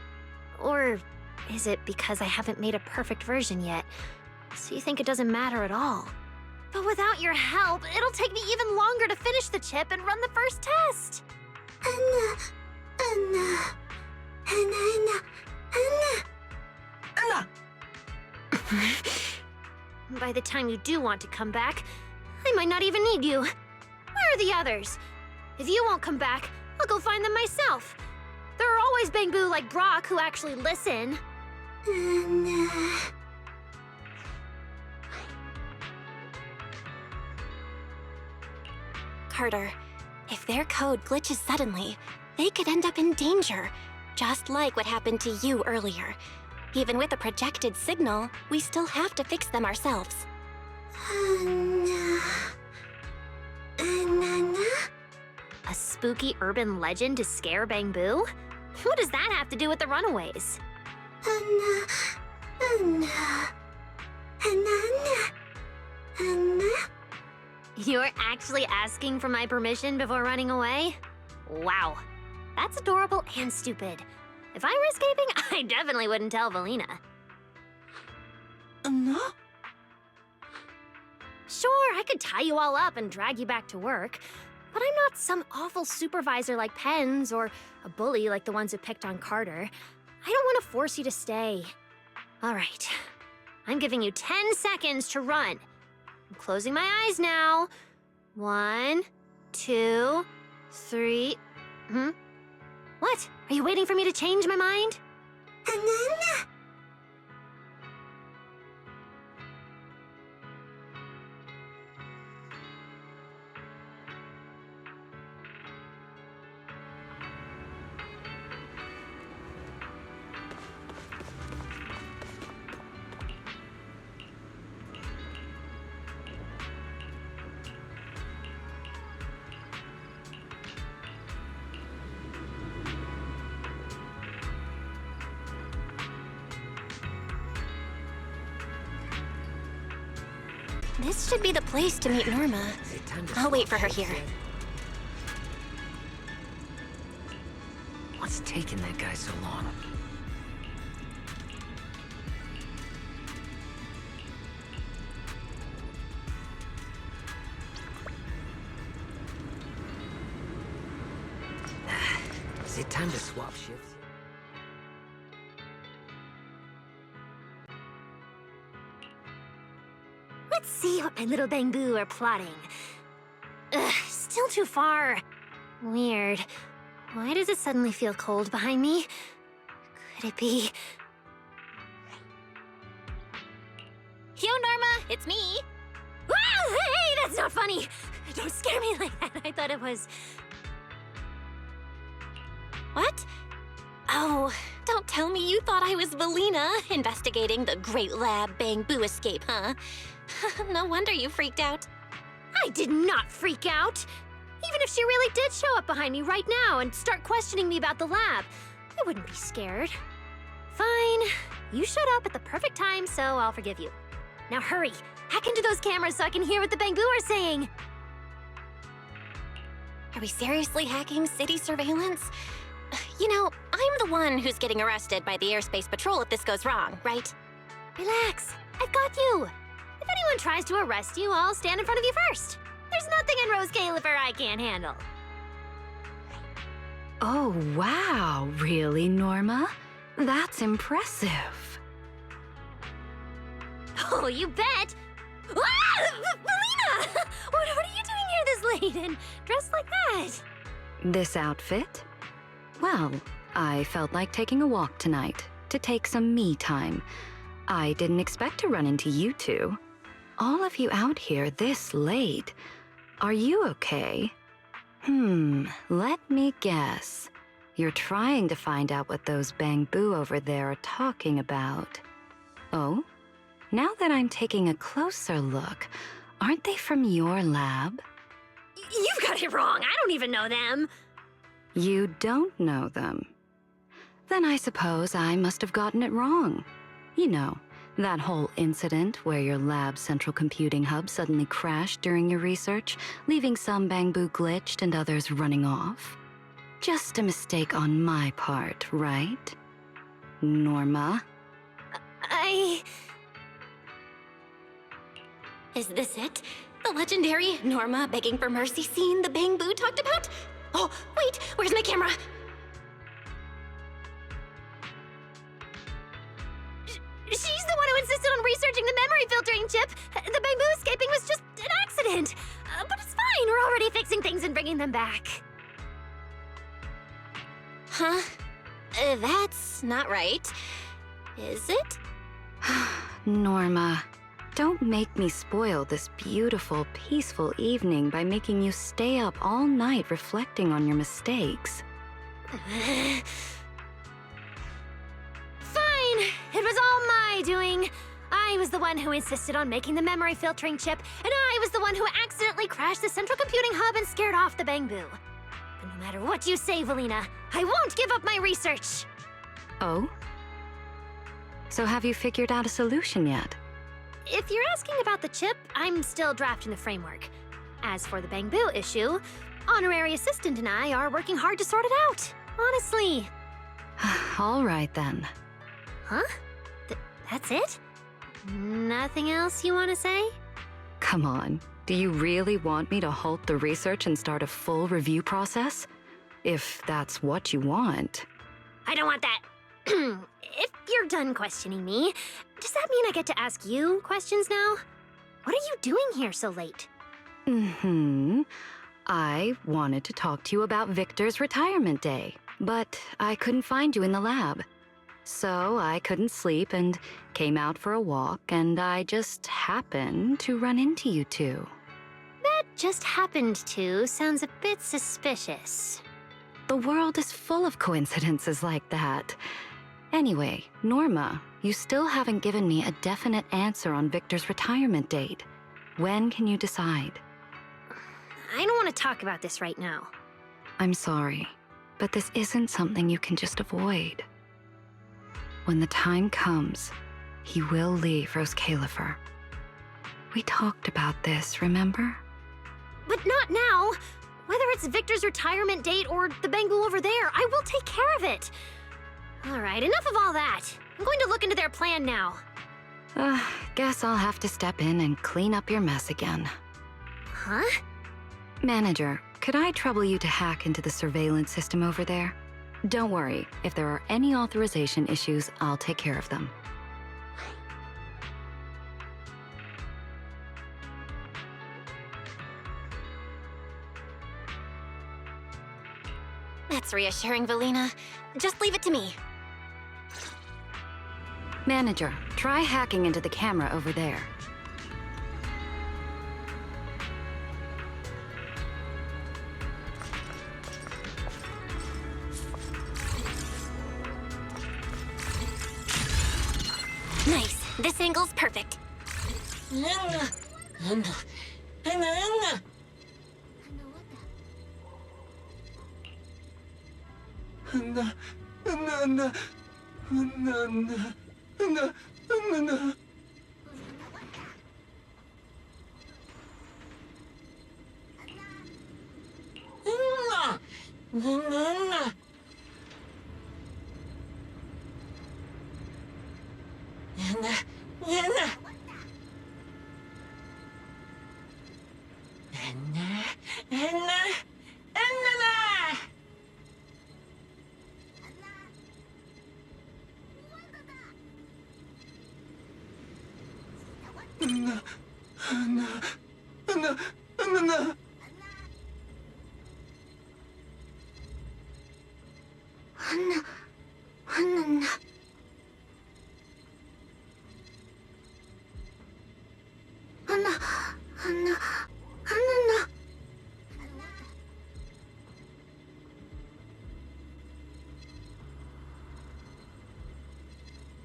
Or is it because I haven't made a perfect version yet? So you think it doesn't matter at all? But without your help, it'll take me even longer to finish the chip and run the first test. By the time you do want to come back, I might not even need you. Where are the others? If you won't come back, I'll go find them myself. There are always Bangboo like Brock who actually listen. Carter, if their code glitches suddenly, they could end up in danger, just like what happened to you earlier. Even with a projected signal, we still have to fix them ourselves. A spooky urban legend to scare Bangboo? What does that have to do with the Runaways? You're actually asking for my permission before running away? Wow, that's adorable and stupid. If I were escaping, I definitely wouldn't tell Valina. Sure, I could tie you all up and drag you back to work, but I'm not some awful supervisor like Pens or a bully like the ones who picked on Carter. I don't want to force you to stay. All right. I'm giving you 10 seconds to run. I'm closing my eyes now. 1, 2, 3. What? Are you waiting for me to change my mind? This should be the place to meet Norma. I'll wait for her here. What's taking that guy so long? Is it time to swap shifts? Let's see what my little Bangboo are plotting. Ugh, still too far. Weird. Why does it suddenly feel cold behind me? Could it be... Yo, Norma, it's me. Ah, hey, that's not funny! Don't scare me like that. I thought it was... What? Oh, don't tell me you thought I was Valina investigating the Great Lab Bangboo escape, huh? No wonder you freaked out. I did not freak out! Even if she really did show up behind me right now and start questioning me about the lab, I wouldn't be scared. Fine. You showed up at the perfect time, so I'll forgive you. Now hurry! Hack into those cameras so I can hear what the Bangboo are saying! Are we seriously hacking city surveillance? You know, I'm the one who's getting arrested by the Airspace Patrol if this goes wrong, right? Relax. I've got you. If anyone tries to arrest you, I'll stand in front of you first. There's nothing in Rose Califer I can't handle. Oh, wow. Really, Norma? That's impressive. Oh, you bet! Ah! Melina! What are you doing here this late and dressed like that? This outfit? Well, I felt like taking a walk tonight, to take some me time. I didn't expect to run into you two. All of you out here this late. Are you okay? Let me guess. You're trying to find out what those Bangboo over there are talking about. Oh? Now that I'm taking a closer look, aren't they from your lab? You've got it wrong. I don't even know them. You don't know them. Then I suppose I must have gotten it wrong. You know, that whole incident where your lab's central computing hub suddenly crashed during your research, leaving some Bangboo glitched and others running off. Just a mistake on my part, right? Norma? Is this it? The legendary Norma begging for mercy scene the Bangboo talked about? Oh, wait, where's my camera? She's the one who insisted on researching the memory filtering chip. The Bangboo escaping was just an accident. But it's fine, we're already fixing things and bringing them back. Huh? That's not right. Is it? Norma, don't make me spoil this beautiful, peaceful evening by making you stay up all night reflecting on your mistakes. Fine, it was all my doing. I was the one who insisted on making the memory filtering chip, and I was the one who accidentally crashed the central computing hub and scared off the Bangboo. But no matter what you say, Valina, I won't give up my research. Oh? So have you figured out a solution yet? If you're asking about the chip, I'm still drafting the framework. As for the Bangboo issue, Honorary Assistant and I are working hard to sort it out. Honestly. All right then. Huh? That's it? Nothing else you want to say? Come on. Do you really want me to halt the research and start a full review process? If that's what you want. I don't want that. If you're done questioning me, does that mean I get to ask you questions now? What are you doing here so late? I wanted to talk to you about Victor's retirement day, but I couldn't find you in the lab. So I couldn't sleep and came out for a walk, and I just happened to run into you two. That just happened to sounds a bit suspicious. The world is full of coincidences like that. Anyway, Norma, you still haven't given me a definite answer on Victor's retirement date. When can you decide? I don't want to talk about this right now. I'm sorry, but this isn't something you can just avoid. When the time comes, he will leave Rose Califer. We talked about this, remember? But not now! Whether it's Victor's retirement date or the Bangboo over there, I will take care of it! Alright, enough of all that. I'm going to look into their plan now. Guess I'll have to step in and clean up your mess again. Huh? Manager, could I trouble you to hack into the surveillance system over there? Don't worry, if there are any authorization issues, I'll take care of them. That's reassuring, Valina. Just leave it to me. Manager, try hacking into the camera over there. Nice. This angle's perfect.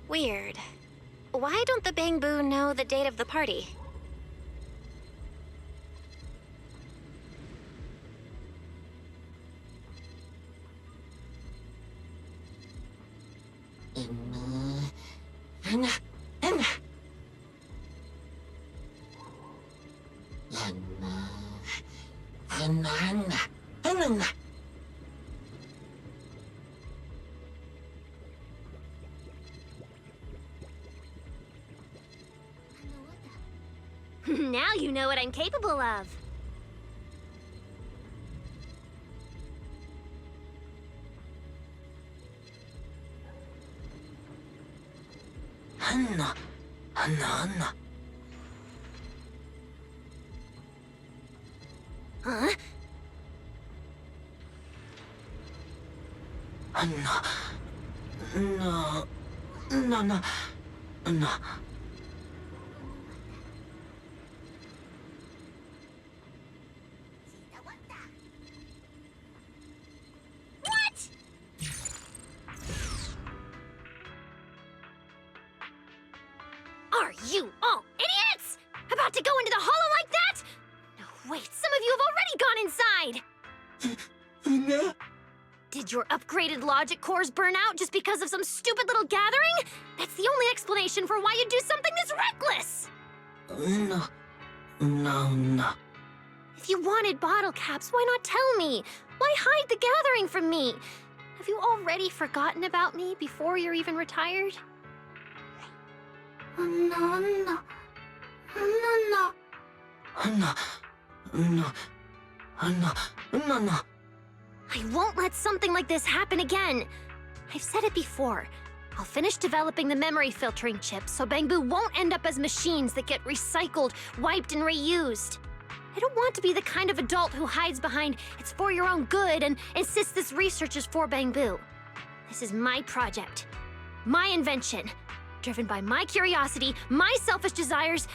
Weird. Why don't the Bangboo know the date of the party? Now you know what I'm capable of. Huh? Are you all idiots? About to go into the hollow like that? No, wait, some of you have already gone inside! Did your upgraded logic cores burn out just because of some stupid little gathering? That's the only explanation for why you'd do something this reckless! No. If you wanted bottle caps, why not tell me? Why hide the gathering from me? Have you already forgotten about me before you're even retired? I won't let something like this happen again. I've said it before. I'll finish developing the memory filtering chip so Bangboo won't end up as machines that get recycled, wiped, and reused. I don't want to be the kind of adult who hides behind "it's for your own good" and insists this research is for Bangboo. This is my project, my invention, driven by my curiosity, my selfish desires,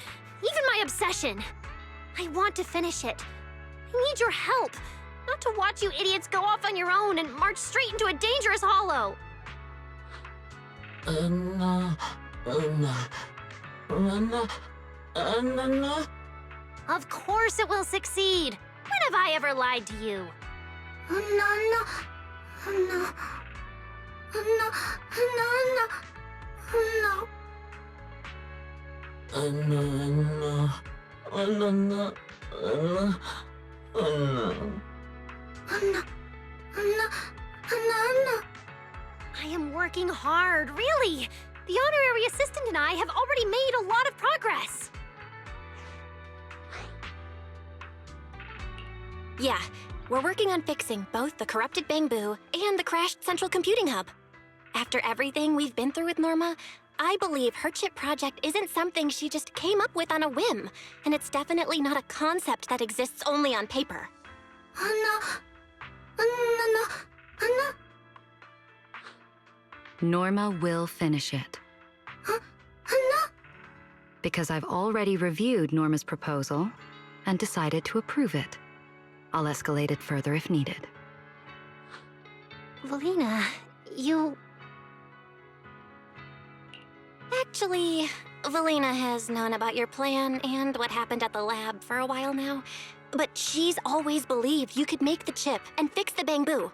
even my obsession. I want to finish it. I need your help, not to watch you idiots go off on your own and march straight into a dangerous hollow. Of course it will succeed. When have I ever lied to you? I am working hard, really. The honorary assistant and I have already made a lot of progress. Yeah, we're working on fixing both the corrupted Bangboo and the crashed central computing hub. After everything we've been through with Norma, I believe her chip project isn't something she just came up with on a whim, and it's definitely not a concept that exists only on paper. Norma will finish it. Because I've already reviewed Norma's proposal and decided to approve it. I'll escalate it further if needed. Valina, you... Actually, Valina has known about your plan and what happened at the lab for a while now, but she's always believed you could make the chip and fix the Bangboo.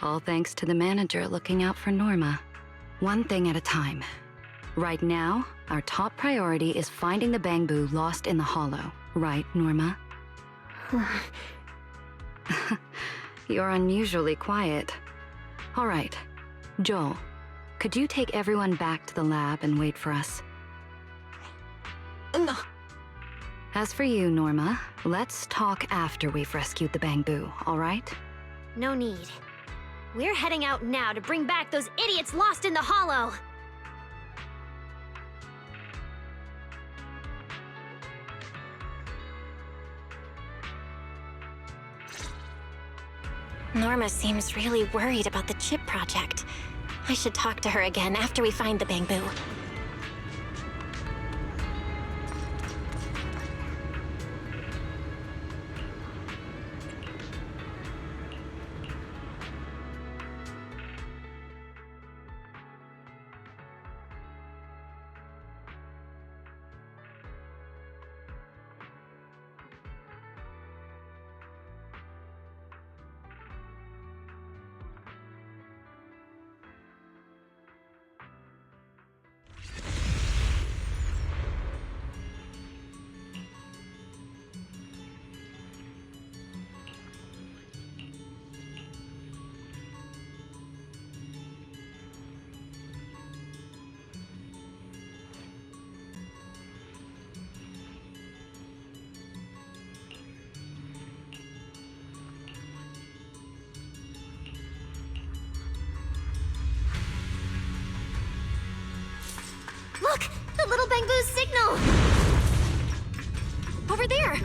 All thanks to the manager looking out for Norma. One thing at a time. Right now, our top priority is finding the Bangboo lost in the hollow. Right, Norma? You're unusually quiet. All right. Joel, could you take everyone back to the lab and wait for us? No. As for you, Norma, let's talk after we've rescued the Bangboo, all right? No need. We're heading out now to bring back those idiots lost in the hollow. Norma seems really worried about the chip project. I should talk to her again after we find the Bangboo. Look! The little Bangboo's signal! Over there!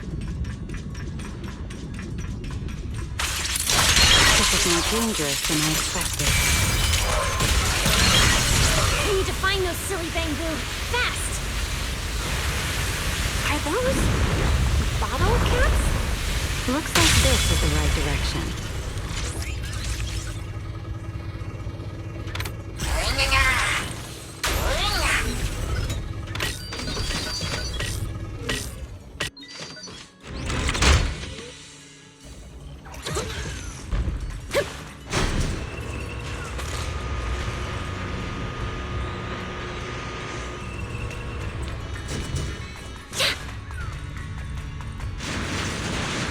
This is more dangerous than I expected. We need to find those silly Bangboo! Fast! Are those bottle caps? Looks like this is the right direction.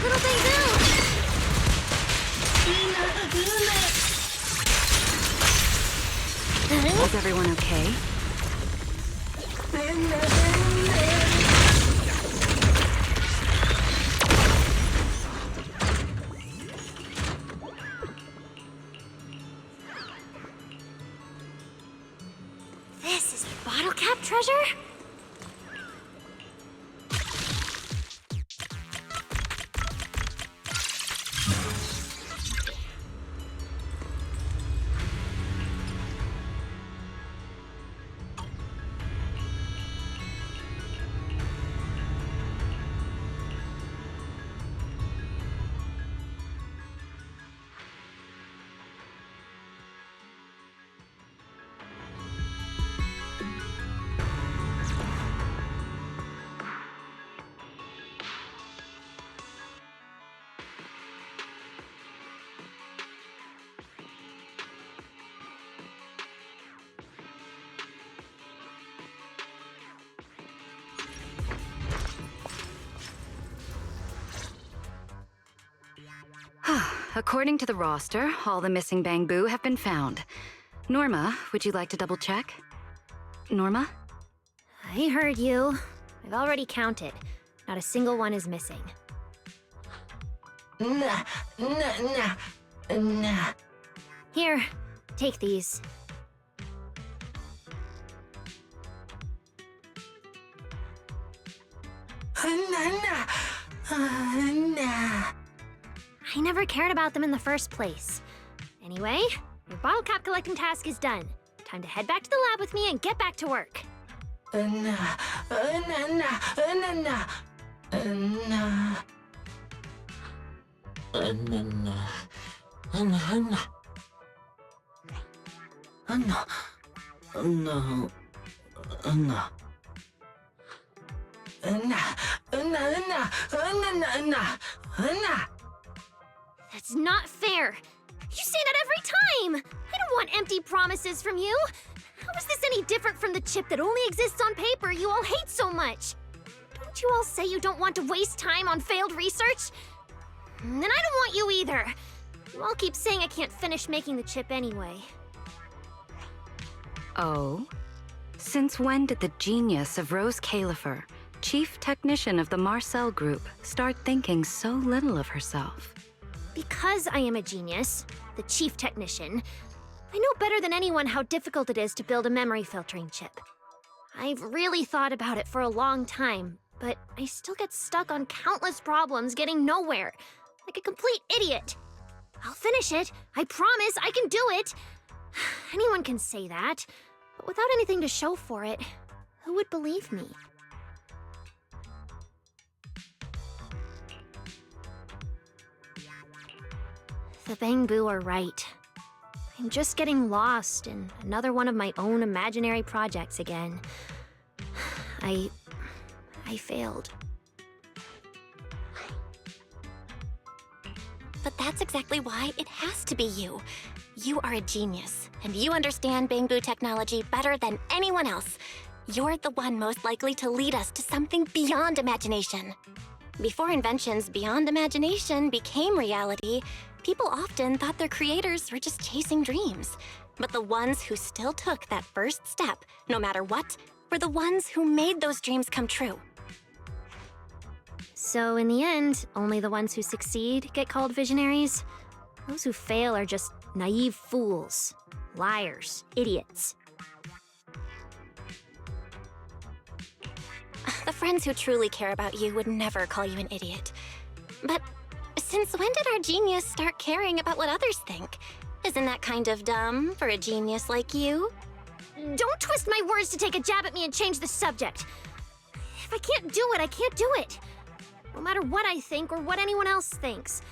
Little Bangboo! Is everyone okay? according to the roster, all the missing Bangboo have been found. Norma, would you like to double check? Norma? I heard you. I've already counted. Not a single one is missing. Nah, nah, nah, nah. Here, take these. Nah, nah. I never cared about them in the first place. Anyway, your bottle cap collecting task is done. Time to head back to the lab with me and get back to work. Nah, nah, nah, nah, nah. Nah. That's not fair. You say that every time. I don't want empty promises from you. How is this any different from the chip that only exists on paper you all hate so much? Don't you all say you don't want to waste time on failed research? Then I don't want you either. You all keep saying I can't finish making the chip anyway. Oh? Since when did the genius of Rose Califer, chief technician of the Marcel Group, start thinking so little of herself? Because I am a genius, the chief technician, I know better than anyone how difficult it is to build a memory filtering chip. I've really thought about it for a long time, but I still get stuck on countless problems getting nowhere, like a complete idiot. I'll finish it. I promise I can do it. Anyone can say that, but without anything to show for it, who would believe me? The Bangboo are right. I'm just getting lost in another one of my own imaginary projects again. I failed. But that's exactly why it has to be you. You are a genius, and you understand Bangboo technology better than anyone else. You're the one most likely to lead us to something beyond imagination. Before inventions beyond imagination became reality, people often thought their creators were just chasing dreams. But the ones who still took that first step, no matter what, were the ones who made those dreams come true. So in the end, only the ones who succeed get called visionaries? Those who fail are just naive fools, liars, idiots. The friends who truly care about you would never call you an idiot. But since when did our genius start caring about what others think? Isn't that kind of dumb for a genius like you? Don't twist my words to take a jab at me and change the subject. If I can't do it, I can't do it. No matter what I think or what anyone else thinks.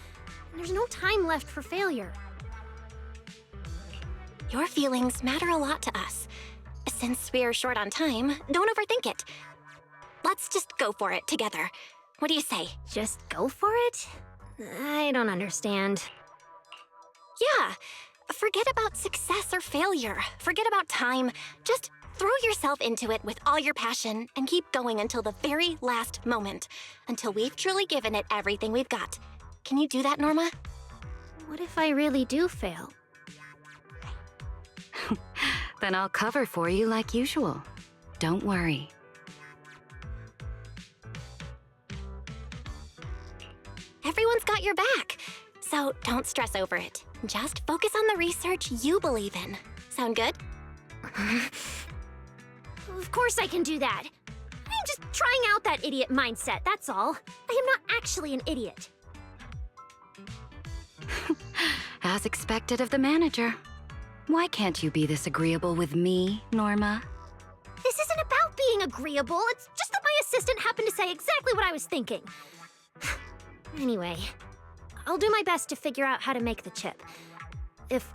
There's no time left for failure. Your feelings matter a lot to us. Since we're short on time, don't overthink it. Let's just go for it together. What do you say? Just go for it? I don't understand. Yeah. Forget about success or failure. Forget about time. Just throw yourself into it with all your passion and keep going until the very last moment. Until we've truly given it everything we've got. Can you do that, Norma? What if I really do fail? Then I'll cover for you like usual. Don't worry. Everyone's got your back. So don't stress over it. Just focus on the research you believe in. Sound good? Of course I can do that. I'm just trying out that idiot mindset, that's all. I am not actually an idiot. As expected of the manager. Why can't you be this agreeable with me, Norma? This isn't about being agreeable. It's just that my assistant happened to say exactly what I was thinking. Anyway, I'll do my best to figure out how to make the chip. If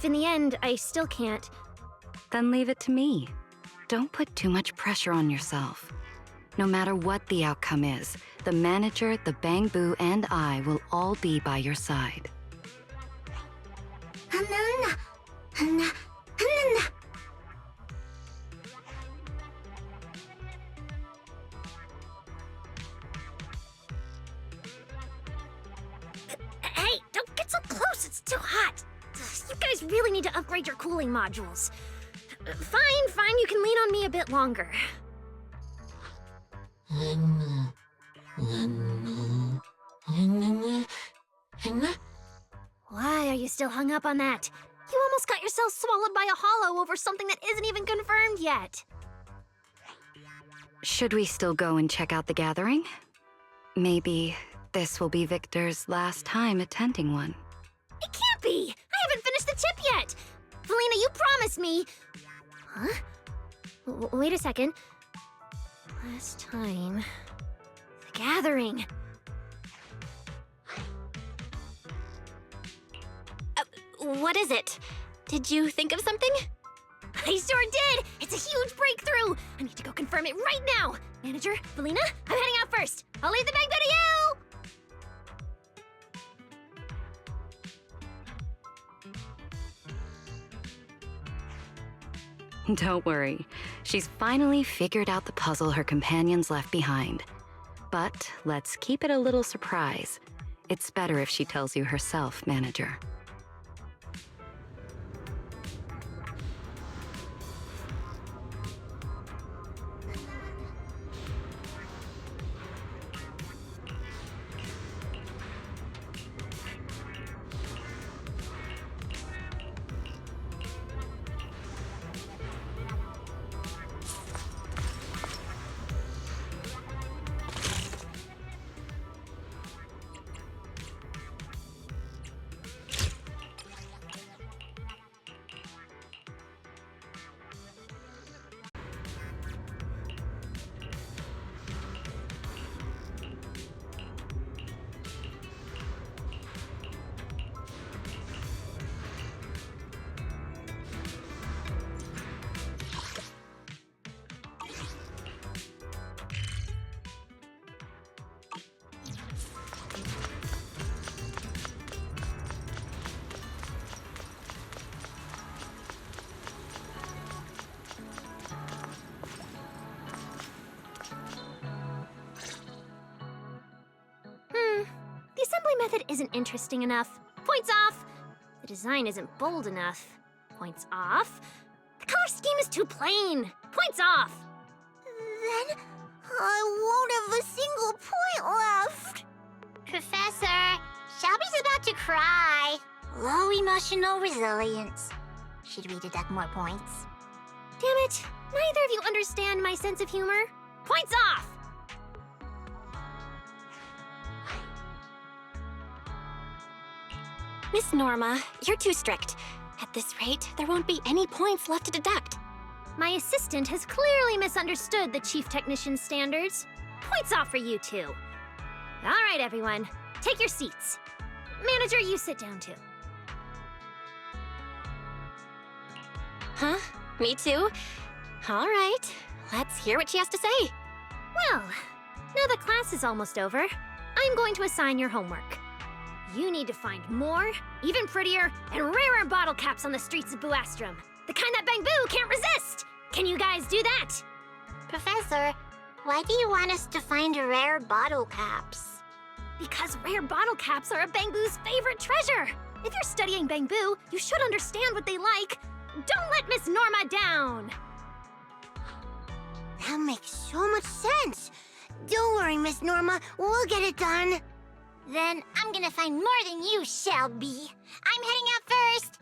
in the end I still can't... Then leave it to me. Don't put too much pressure on yourself. No matter what the outcome is, the manager, the Bangboo, and I will all be by your side. Hey, don't just really need to upgrade your cooling modules. Fine, you can lean on me a bit longer. Why are you still hung up on that? You almost got yourself swallowed by a hollow over something that isn't even confirmed yet. Should we still go and check out the gathering? Maybe this will be Victor's last time attending one. It can't be! I haven't finished the tip yet! Felina, you promised me... Huh? Wait a second. Last time... The gathering. What is it? Did you think of something? I sure did! It's a huge breakthrough! I need to go confirm it right now! Manager, Felina, I'm heading out first! I'll leave the Bangboo to you! Don't worry. She's finally figured out the puzzle her companions left behind. But let's keep it a little surprise. It's better if she tells you herself, Manager. The assembly method isn't interesting enough. Points off! The design isn't bold enough. Points off. The color scheme is too plain. Points off! Then I won't have a single point left. Professor, Shelby's about to cry. Low emotional resilience. Should we deduct more points? Damn it! Neither of you understand my sense of humor. Points off! Miss Norma, you're too strict. At this rate, there won't be any points left to deduct. My assistant has clearly misunderstood the chief technician's standards. Points off for you two. All right, everyone. Take your seats. Manager, you sit down too. Huh? Me too? All right. Let's hear what she has to say. Well, now that class is almost over, I'm going to assign your homework. You need to find more, even prettier, and rarer bottle caps on the streets of Buastrum. The kind that Bangboo can't resist! Can you guys do that? Professor, why do you want us to find rare bottle caps? Because rare bottle caps are a Bangboo's favorite treasure. If you're studying Bangboo, you should understand what they like. Don't let Miss Norma down! That makes so much sense. Don't worry, Miss Norma. We'll get it done. Then I'm gonna find more than you, Shelby. I'm heading out first.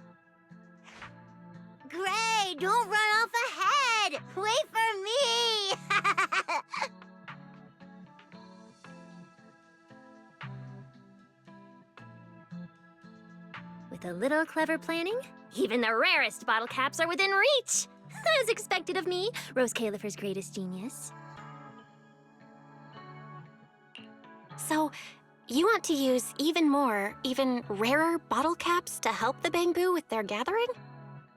Gray, don't run off ahead. Wait for me. With a little clever planning, even the rarest bottle caps are within reach. As expected of me, Rose Califer's greatest genius. So, you want to use even more, even rarer bottle caps to help the Bangboo with their gathering?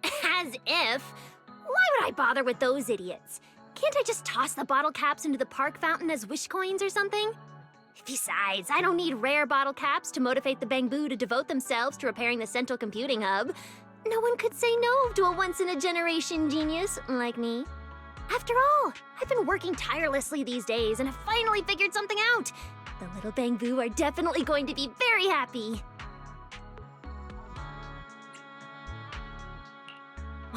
As if. Why would I bother with those idiots? Can't I just toss the bottle caps into the park fountain as wish coins or something? Besides, I don't need rare bottle caps to motivate the Bangboo to devote themselves to repairing the central computing hub. No one could say no to a once-in-a-generation genius like me. After all, I've been working tirelessly these days and have finally figured something out. The little Bangboo are definitely going to be very happy.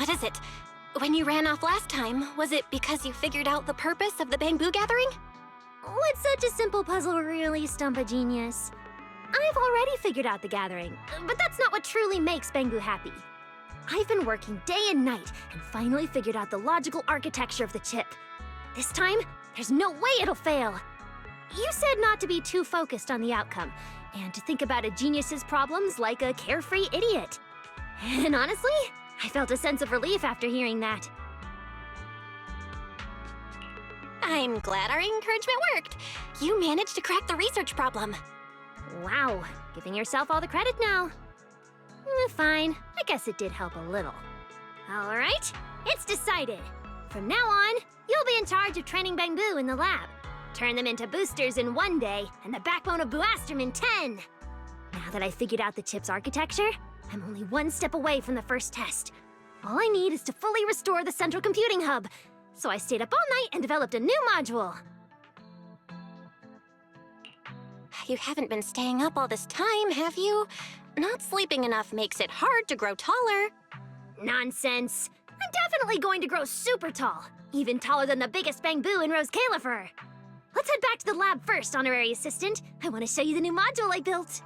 What is it? When you ran off last time, was it because you figured out the purpose of the Bangboo gathering? Would such a simple puzzle really stump a genius? I've already figured out the gathering, but that's not what truly makes Bangboo happy. I've been working day and night and finally figured out the logical architecture of the chip. This time, there's no way it'll fail. You said not to be too focused on the outcome, and to think about a genius's problems like a carefree idiot. And honestly, I felt a sense of relief after hearing that. I'm glad our encouragement worked. You managed to crack the research problem. Wow, giving yourself all the credit now. Fine, I guess it did help a little. All right, it's decided. From now on, you'll be in charge of training Bangboo in the lab. Turn them into boosters in 1 day, and the backbone of Booastrum in 10. Now that I figured out the chip's architecture, I'm only 1 step away from the first test. All I need is to fully restore the central computing hub. So I stayed up all night and developed a new module. You haven't been staying up all this time, have you? Not sleeping enough makes it hard to grow taller. Nonsense. I'm definitely going to grow super tall, even taller than the biggest Bangboo in Rose Califer. Let's head back to the lab first, honorary assistant. I want to show you the new module I built.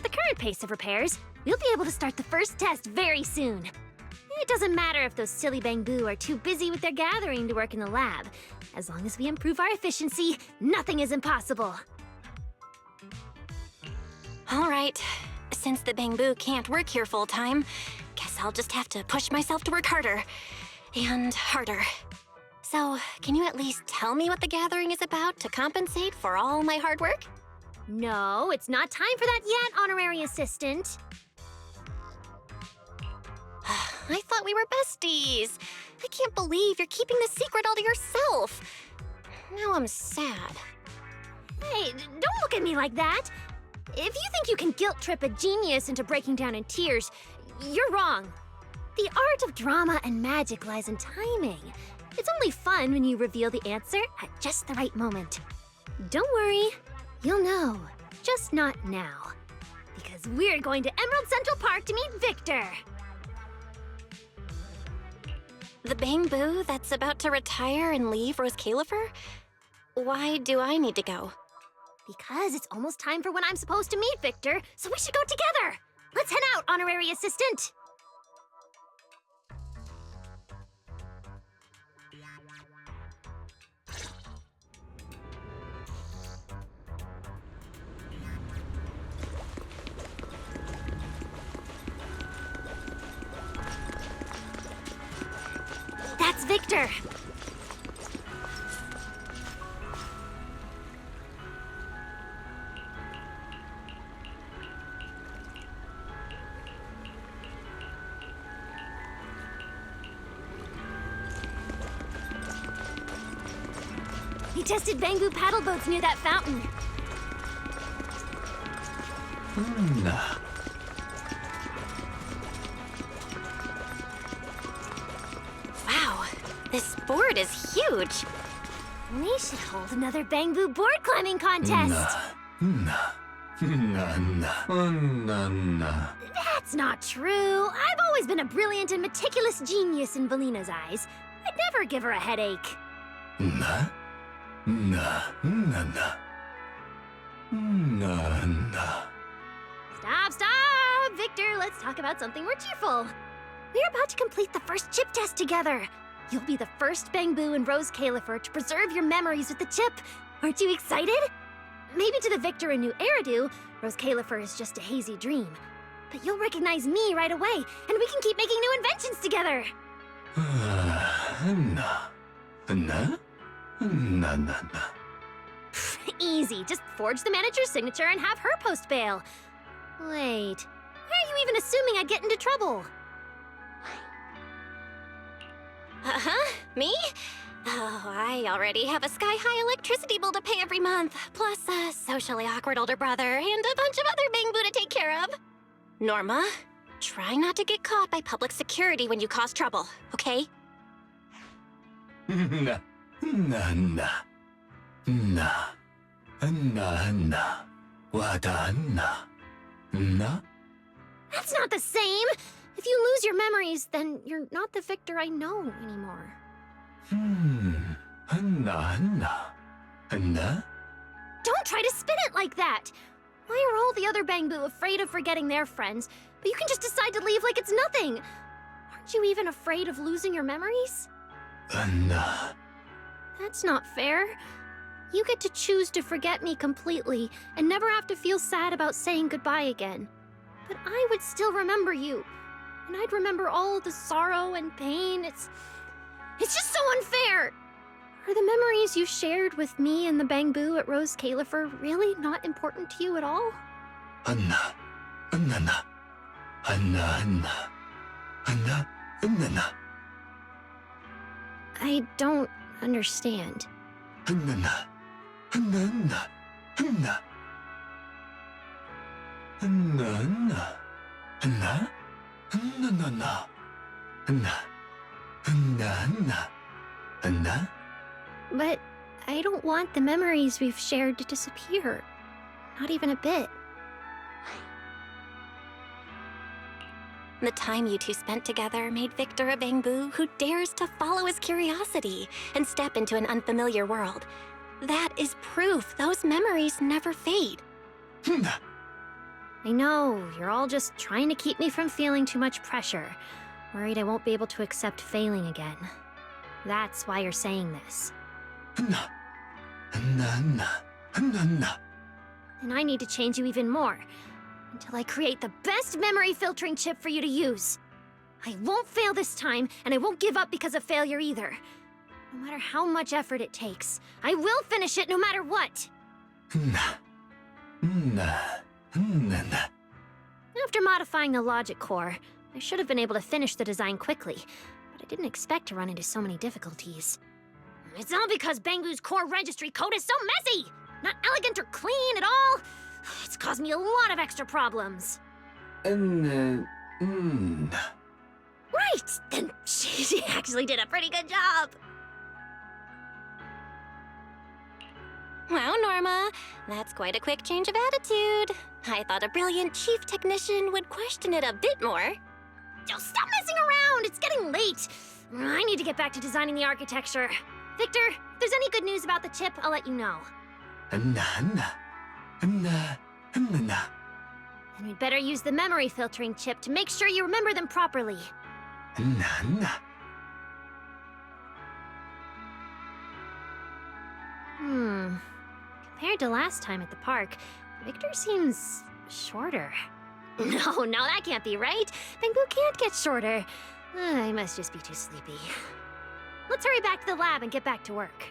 Current pace of repairs, we'll be able to start the first test very soon. It doesn't matter if those silly Bangboo are too busy with their gathering to work in the lab. As long as we improve our efficiency, nothing is impossible. All right. Since the Bangboo can't work here full-time, guess I'll just have to push myself to work harder. And harder. So, can you at least tell me what the gathering is about to compensate for all my hard work? No, it's not time for that yet, honorary assistant. I thought we were besties. I can't believe you're keeping the secret all to yourself. Now I'm sad. Hey, don't look at me like that. If you think you can guilt trip a genius into breaking down in tears, you're wrong. The art of drama and magic lies in timing. It's only fun when you reveal the answer at just the right moment. Don't worry, you'll know, just not now. Because we're going to Emerald Central Park to meet Victor. The Bangboo that's about to retire and leave Rose Califer? Why do I need to go? Because it's almost time for when I'm supposed to meet Victor, so we should go together. Let's head out, honorary assistant. That's Victor. He tested Bangboo paddle boats near that fountain. Wow, this board is huge. We should hold another Bangboo board climbing contest. That's not true. I've always been a brilliant and meticulous genius in Valina's eyes. I'd never give her a headache. Stop! Victor, let's talk about something more cheerful. We're about to complete the first chip test together. You'll be the first Bangboo in Rose Califer to preserve your memories with the chip. Aren't you excited? Maybe to the Victor in New Eridu, Rose Califer is just a hazy dream. But you'll recognize me right away, and we can keep making new inventions together. Easy, just forge the manager's signature and have her post bail. Wait, why are you even assuming I'd get into trouble? Me? Oh, I already have a sky-high electricity bill to pay every month, plus a socially awkward older brother and a bunch of other Bangboo to take care of. Norma, try not to get caught by public security when you cause trouble, okay? That's not the same! If you lose your memories, then you're not the Victor I know anymore. Don't try to spin it like that! Why are all the other Bangboo afraid of forgetting their friends, but you can just decide to leave like it's nothing? Aren't you even afraid of losing your memories? That's not fair. You get to choose to forget me completely and never have to feel sad about saying goodbye again. But I would still remember you. And I'd remember all the sorrow and pain. It's just so unfair! Are the memories you shared with me and the Bangboo at Rose Califer really not important to you at all? I don't understand. But I don't want the memories we've shared to disappear. Not even a bit. The time you two spent together made Victor a Bangboo who dares to follow his curiosity and step into an unfamiliar world. That is proof those memories never fade. I know, you're all just trying to keep me from feeling too much pressure. Worried I won't be able to accept failing again. That's why you're saying this. And I need to change you even more. Until I create the best memory filtering chip for you to use. I won't fail this time, and I won't give up because of failure either. No matter how much effort it takes, I will finish it no matter what! After modifying the logic core, I should have been able to finish the design quickly, but I didn't expect to run into so many difficulties. It's all because Bangboo's core registry code is so messy! Not elegant or clean at all! It's caused me a lot of extra problems. Right, Then she actually did a pretty good job. Wow, Norma, that's quite a quick change of attitude. I thought a brilliant chief technician would question it a bit more. Oh, stop messing around! It's getting late. I need to get back to designing the architecture. Victor, if there's any good news about the chip, I'll let you know. And we'd better use the memory filtering chip to make sure you remember them properly. Compared to last time at the park, Victor seems shorter. No, that can't be right. Bangboo can't get shorter. I must just be too sleepy. Let's hurry back to the lab and get back to work.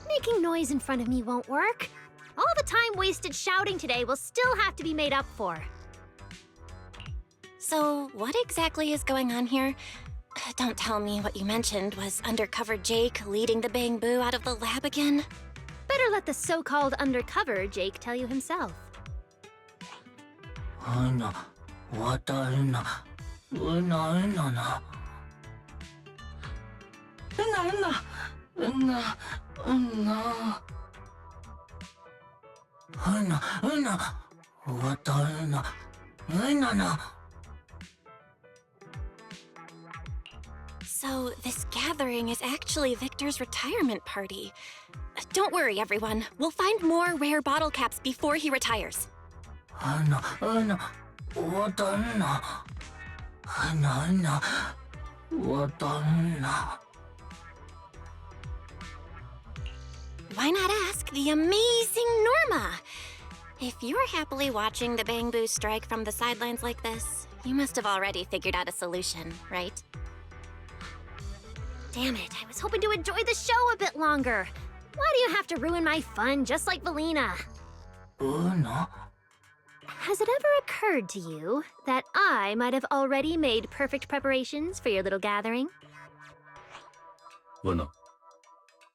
Making noise in front of me won't work. All the time wasted shouting today will still have to be made up for. So, what exactly is going on here? Don't tell me what you mentioned was undercover Jake leading the Bangboo out of the lab again? Better let the so-called undercover Jake tell you himself. So, this gathering is actually Victor's retirement party. Don't worry, everyone. We'll find more rare bottle caps before he retires. Why not ask the amazing Norma? If you're happily watching the Bangboo strike from the sidelines like this, you must have already figured out a solution, right? Damn it, I was hoping to enjoy the show a bit longer. Why do you have to ruin my fun just like Valina? Has it ever occurred to you that I might have already made perfect preparations for your little gathering? Una.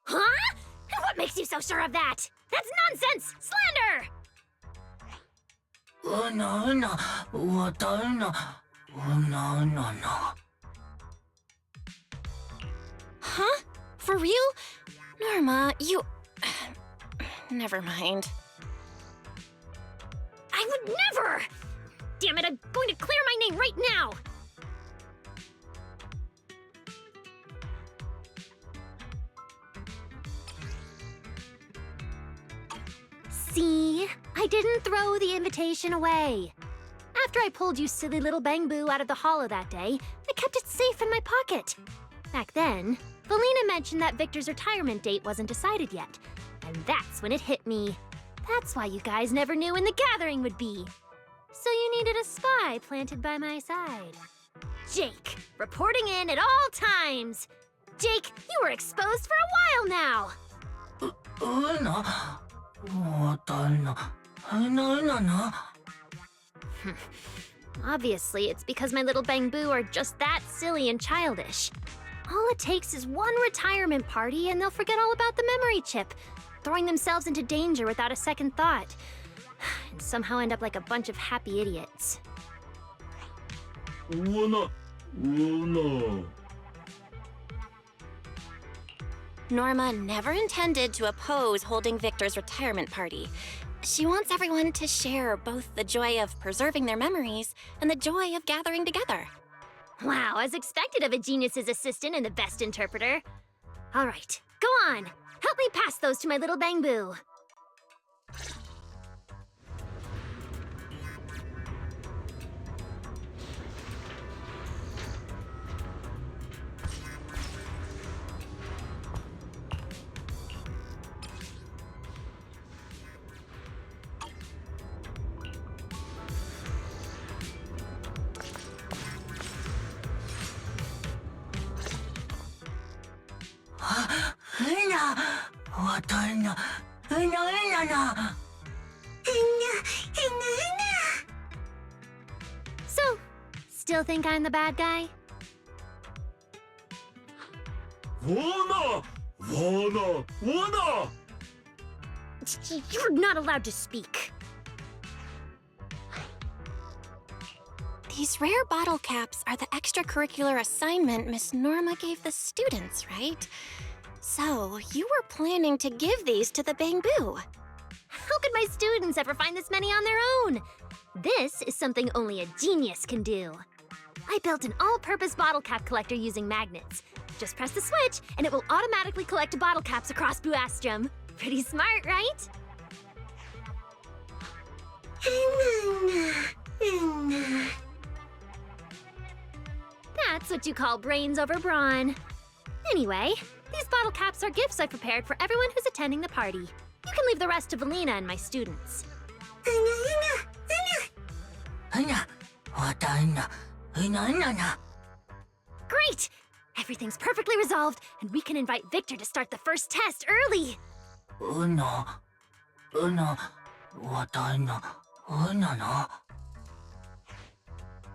Huh? What makes you so sure of that? That's nonsense! Slander! Huh? For real? Norma, you... Never mind. I would never! Damn it, I'm going to clear my name right now! See? I didn't throw the invitation away. After I pulled you silly little Bangboo out of the hollow that day, I kept it safe in my pocket. Back then, Valina mentioned that Victor's retirement date wasn't decided yet. And that's when it hit me. That's why you guys never knew when the gathering would be. So you needed a spy planted by my side. Jake, reporting in at all times. Jake, you were exposed for a while now. Obviously, it's because my little Bangboo are just that silly and childish. All it takes is one retirement party and they'll forget all about the memory chip, throwing themselves into danger without a second thought, and somehow end up like a bunch of happy idiots. Norma never intended to oppose holding Victor's retirement party. She wants everyone to share both the joy of preserving their memories and the joy of gathering together. Wow, as expected of a genius's assistant and the best interpreter. All right, go on. Help me pass those to my little Bangboo. So, still think I'm the bad guy? You're not allowed to speak. These rare bottle caps are the extracurricular assignment Miss Norma gave the students, right? So, you were planning to give these to the Bangboo. How could my students ever find this many on their own? This is something only a genius can do. I built an all-purpose bottle cap collector using magnets. Just press the switch, and it will automatically collect bottle caps across Buastrum. Pretty smart, right? That's what you call brains over brawn. Anyway, these bottle caps are gifts I prepared for everyone who's attending the party. You can leave the rest to Valina and my students. Great! Everything's perfectly resolved, and we can invite Victor to start the first test early.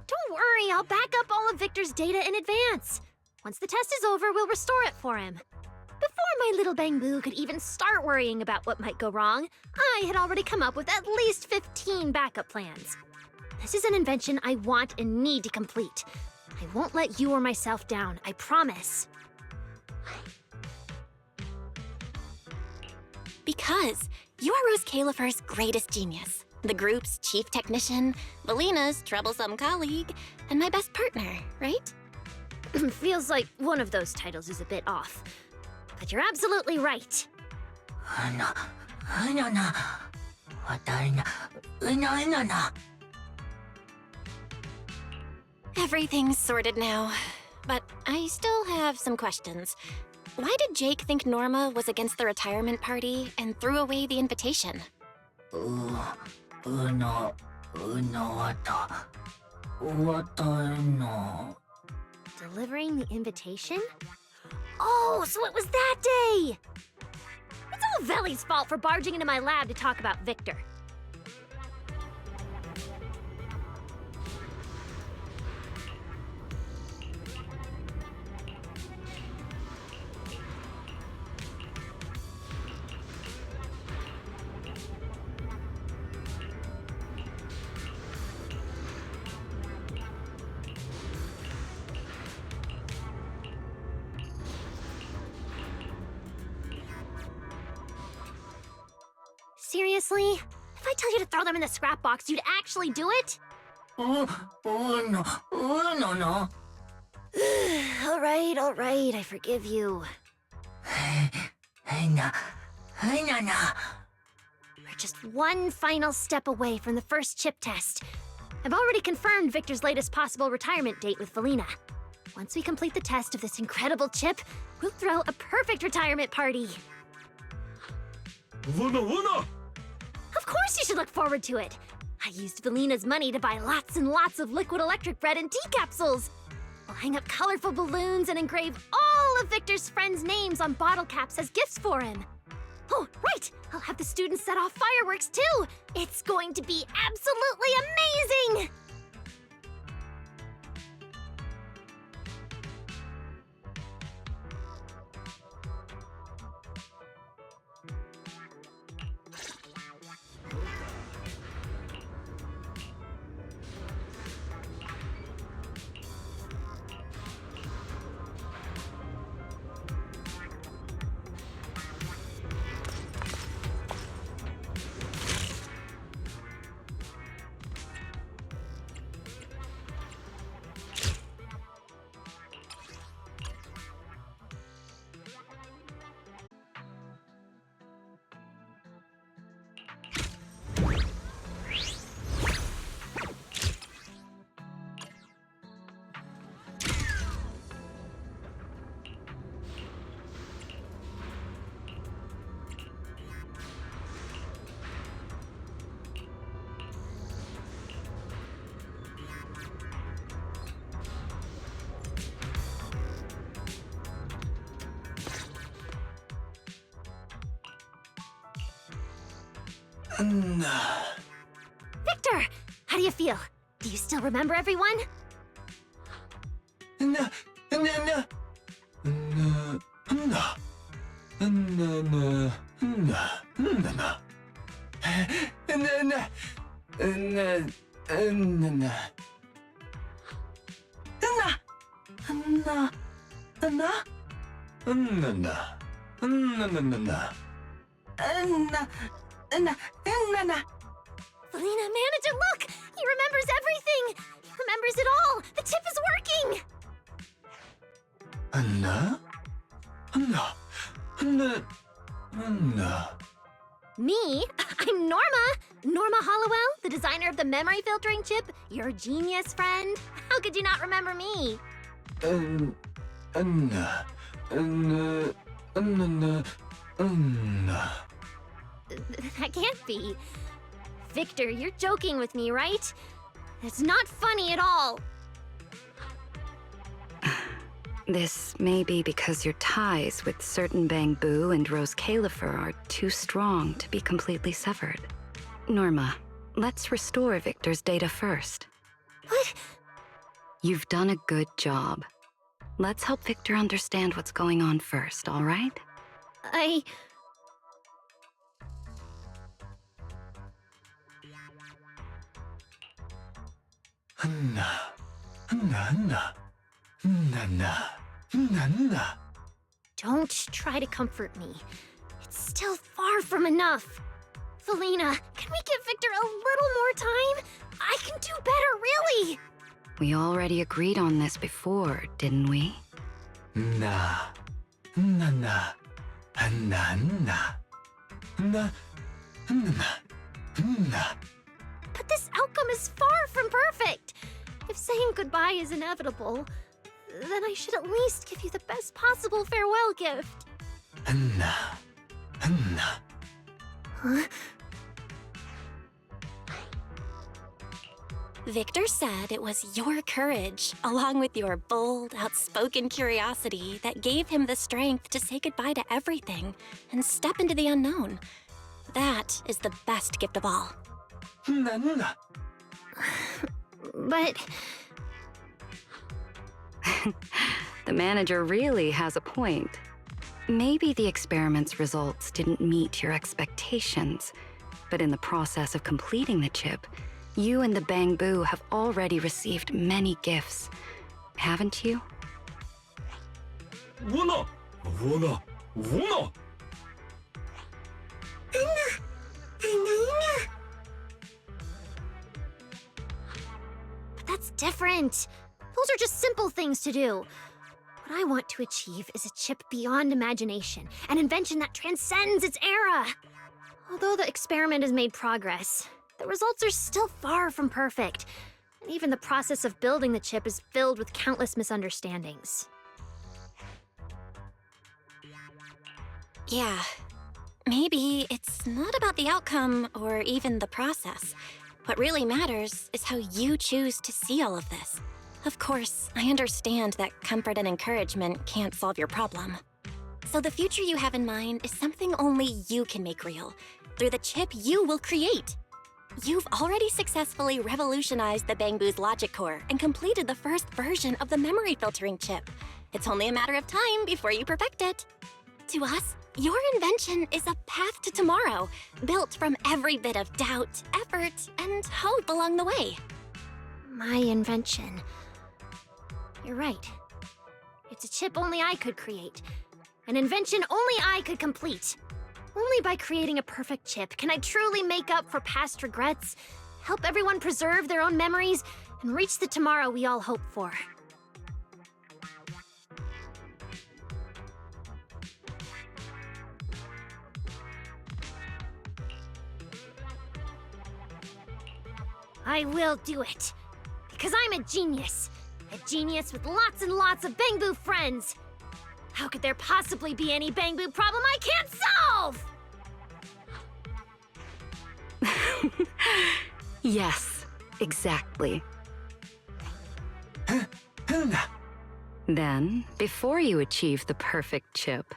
Don't worry, I'll back up all of Victor's data in advance. Once the test is over, we'll restore it for him. Before my little Bangboo could even start worrying about what might go wrong, I had already come up with at least 15 backup plans. This is an invention I want and need to complete. I won't let you or myself down, I promise. Because you are Rose Califer's greatest genius, the group's chief technician, Valina's troublesome colleague, and my best partner, right? Feels like one of those titles is a bit off. But you're absolutely right. Everything's sorted now, but I still have some questions. Why did Jake think Norma was against the retirement party and threw away the invitation? Delivering the invitation? Oh, so it was that day! It's all Veli's fault for barging into my lab to talk about Victor. Seriously? If I tell you to throw them in the scrap box, you'd actually do it? No. All right, I forgive you. just one final step away from the first chip test. I've already confirmed Victor's latest possible retirement date with Felina. Once we complete the test of this incredible chip, we'll throw a perfect retirement party. Una! Of course you should look forward to it. I used Felina's money to buy lots and lots of liquid electric bread and tea capsules. We'll hang up colorful balloons and engrave all of Victor's friends' names on bottle caps as gifts for him. Oh, right! I'll have the students set off fireworks too! It's going to be absolutely amazing! Victor, how do you feel? Do you still remember everyone? Felina, manager, look! He remembers everything! He remembers it all! The chip is working! Me? I'm Norma! Norma Hollowell, the designer of the memory filtering chip, your genius friend. How could you not remember me? That can't be. Victor, you're joking with me, right? It's not funny at all. This may be because your ties with certain Bangboo and Rose Califer are too strong to be completely severed. Norma, let's restore Victor's data first. What? You've done a good job. Let's help Victor understand what's going on first, all right? Don't try to comfort me. It's still far from enough. Felina, can we give Victor a little more time? I can do better, really! We already agreed on this before, didn't we? But this outcome is far from perfect. If saying goodbye is inevitable, then I should at least give you the best possible farewell gift. Huh? Victor said it was your courage, along with your bold, outspoken curiosity, that gave him the strength to say goodbye to everything and step into the unknown. That is the best gift of all. But The manager really has a point. Maybe the experiment's results didn't meet your expectations, but in the process of completing the chip, you and the Bangboo have already received many gifts, haven't you? Una! Una! Una! But that's different. Those are just simple things to do. What I want to achieve is a chip beyond imagination, an invention that transcends its era. Although the experiment has made progress, the results are still far from perfect. And even the process of building the chip is filled with countless misunderstandings. Yeah. Maybe it's not about the outcome or even the process. What really matters is how you choose to see all of this. Of course, I understand that comfort and encouragement can't solve your problem. So the future you have in mind is something only you can make real, through the chip you will create. You've already successfully revolutionized the Bangboo's logic core and completed the first version of the memory filtering chip. It's only a matter of time before you perfect it. To us, your invention is a path to tomorrow, built from every bit of doubt, effort, and hope along the way. My invention. You're right. It's a chip only I could create. An invention only I could complete. Only by creating a perfect chip can I truly make up for past regrets, help everyone preserve their own memories, and reach the tomorrow we all hope for. I will do it. Because I'm a genius. A genius with lots and lots of Bangboo friends. How could there possibly be any Bangboo problem I can't solve? Yes, exactly. Then, before you achieve the perfect chip,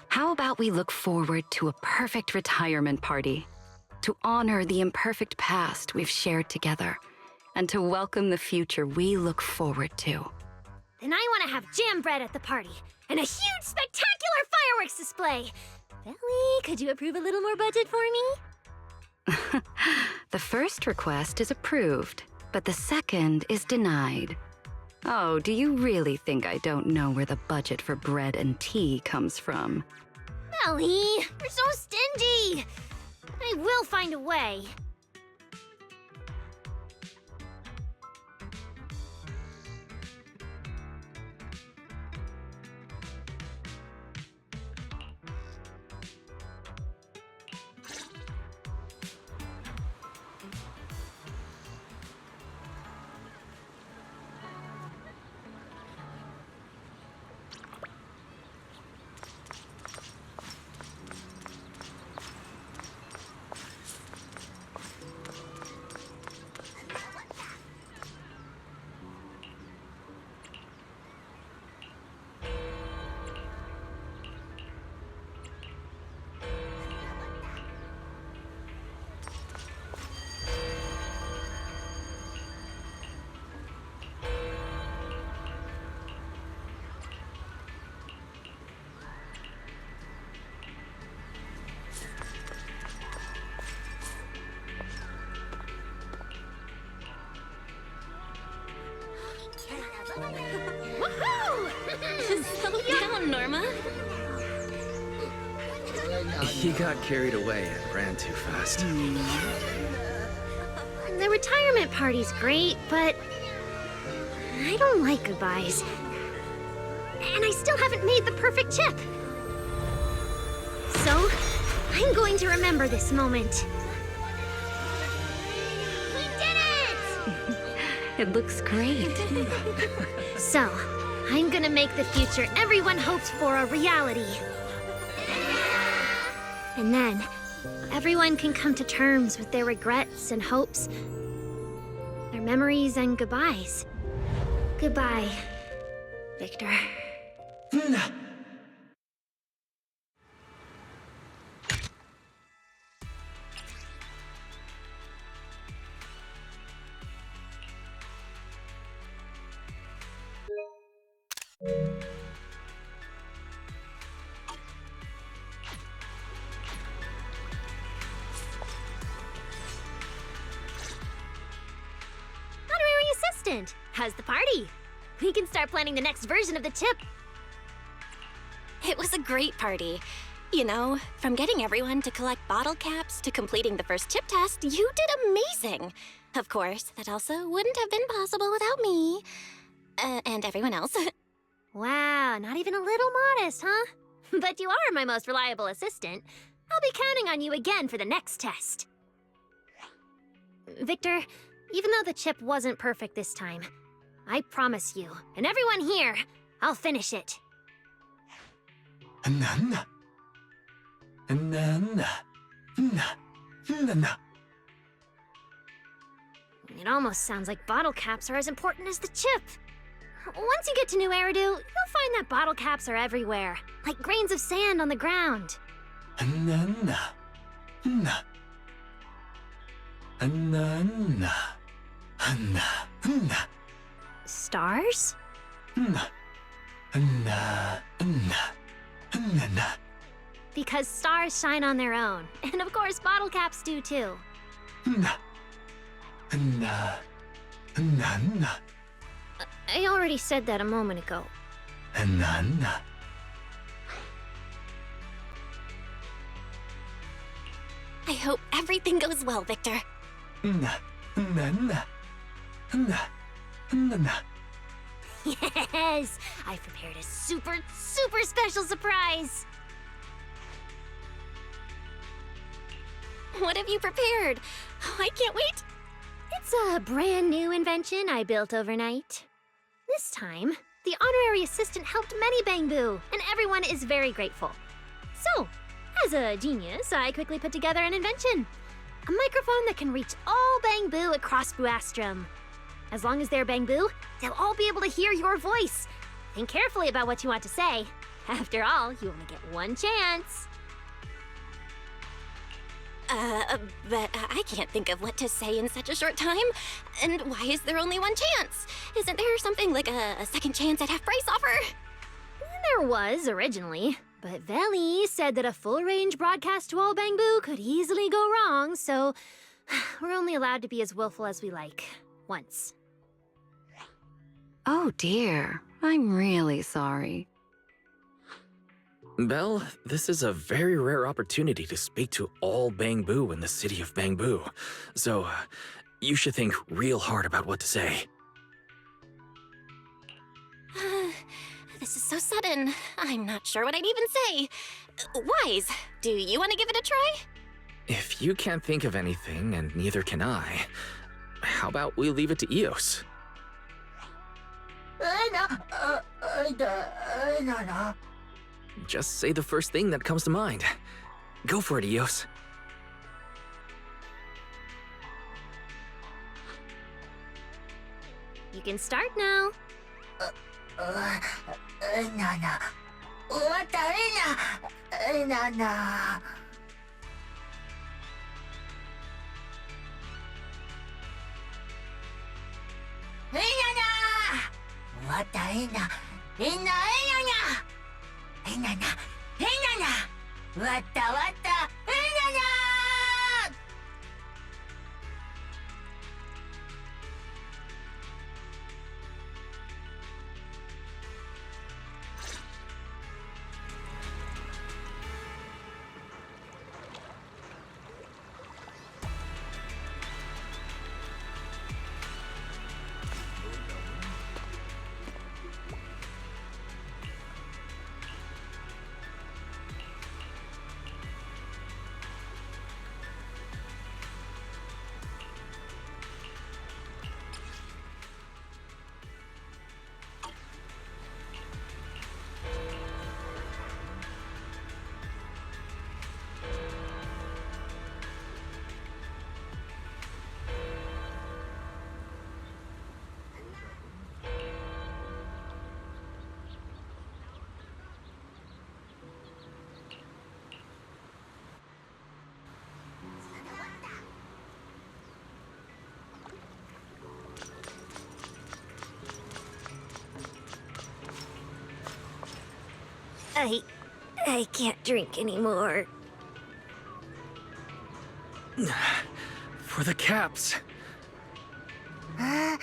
how about we look forward to a perfect retirement party? To honor the imperfect past we've shared together, and to welcome the future we look forward to. Then I want to have jam bread at the party, and a huge, spectacular fireworks display. Belly, could you approve a little more budget for me? The first request is approved, but the second is denied. Oh, do you really think I don't know where the budget for bread and tea comes from? Belly, you're so stingy. I will find a way. Slow down, Norma. He got carried away and ran too fast. The retirement party's great, but I don't like goodbyes. And I still haven't made the perfect chip. So, I'm going to remember this moment. We did it! It looks great. So, I'm gonna make the future everyone hopes for a reality. And then, everyone can come to terms with their regrets and hopes, their memories and goodbyes. Goodbye, Victor. Honorary assistant, how's the party? We can start planning the next version of the chip. It was a great party. You know, from getting everyone to collect bottle caps to completing the first chip test, you did amazing. Of course, that also wouldn't have been possible without me. And everyone else. Wow, not even a little modest, huh? But you are my most reliable assistant. I'll be counting on you again for the next test. Victor, even though the chip wasn't perfect this time, I promise you, and everyone here, I'll finish it. It almost sounds like bottle caps are as important as the chip. Once you get to New Eridu, you'll find that bottle caps are everywhere, like grains of sand on the ground. Stars? Because stars shine on their own, and of course bottle caps do too. I already said that a moment ago. I hope everything goes well, Victor. Yes! I've prepared a super special surprise! What have you prepared? Oh, I can't wait. It's a brand new invention I built overnight. This time, the honorary assistant helped many Bangboo, and everyone is very grateful. So, as a genius, I quickly put together an invention. A microphone that can reach all Bangboo across Buastrum. As long as they're Bangboo, they'll all be able to hear your voice. Think carefully about what you want to say. After all, you only get one chance. But I can't think of what to say in such a short time. And why is there only one chance? Isn't there something like a second chance at half-price offer? There was, originally. But Veli said that a full-range broadcast to all Bangboo could easily go wrong, so we're only allowed to be as willful as we like. Once. Oh dear, I'm really sorry. Belle, this is a very rare opportunity to speak to all Bangboo in the city of Bangboo. So, you should think real hard about what to say. This is so sudden. I'm not sure what I'd even say. Wise, do you want to give it a try? If you can't think of anything, and neither can I, how about we leave it to Eos? Just say the first thing that comes to mind. Go for it, Eos. You can start now. I can't drink anymore. For the caps. Nah.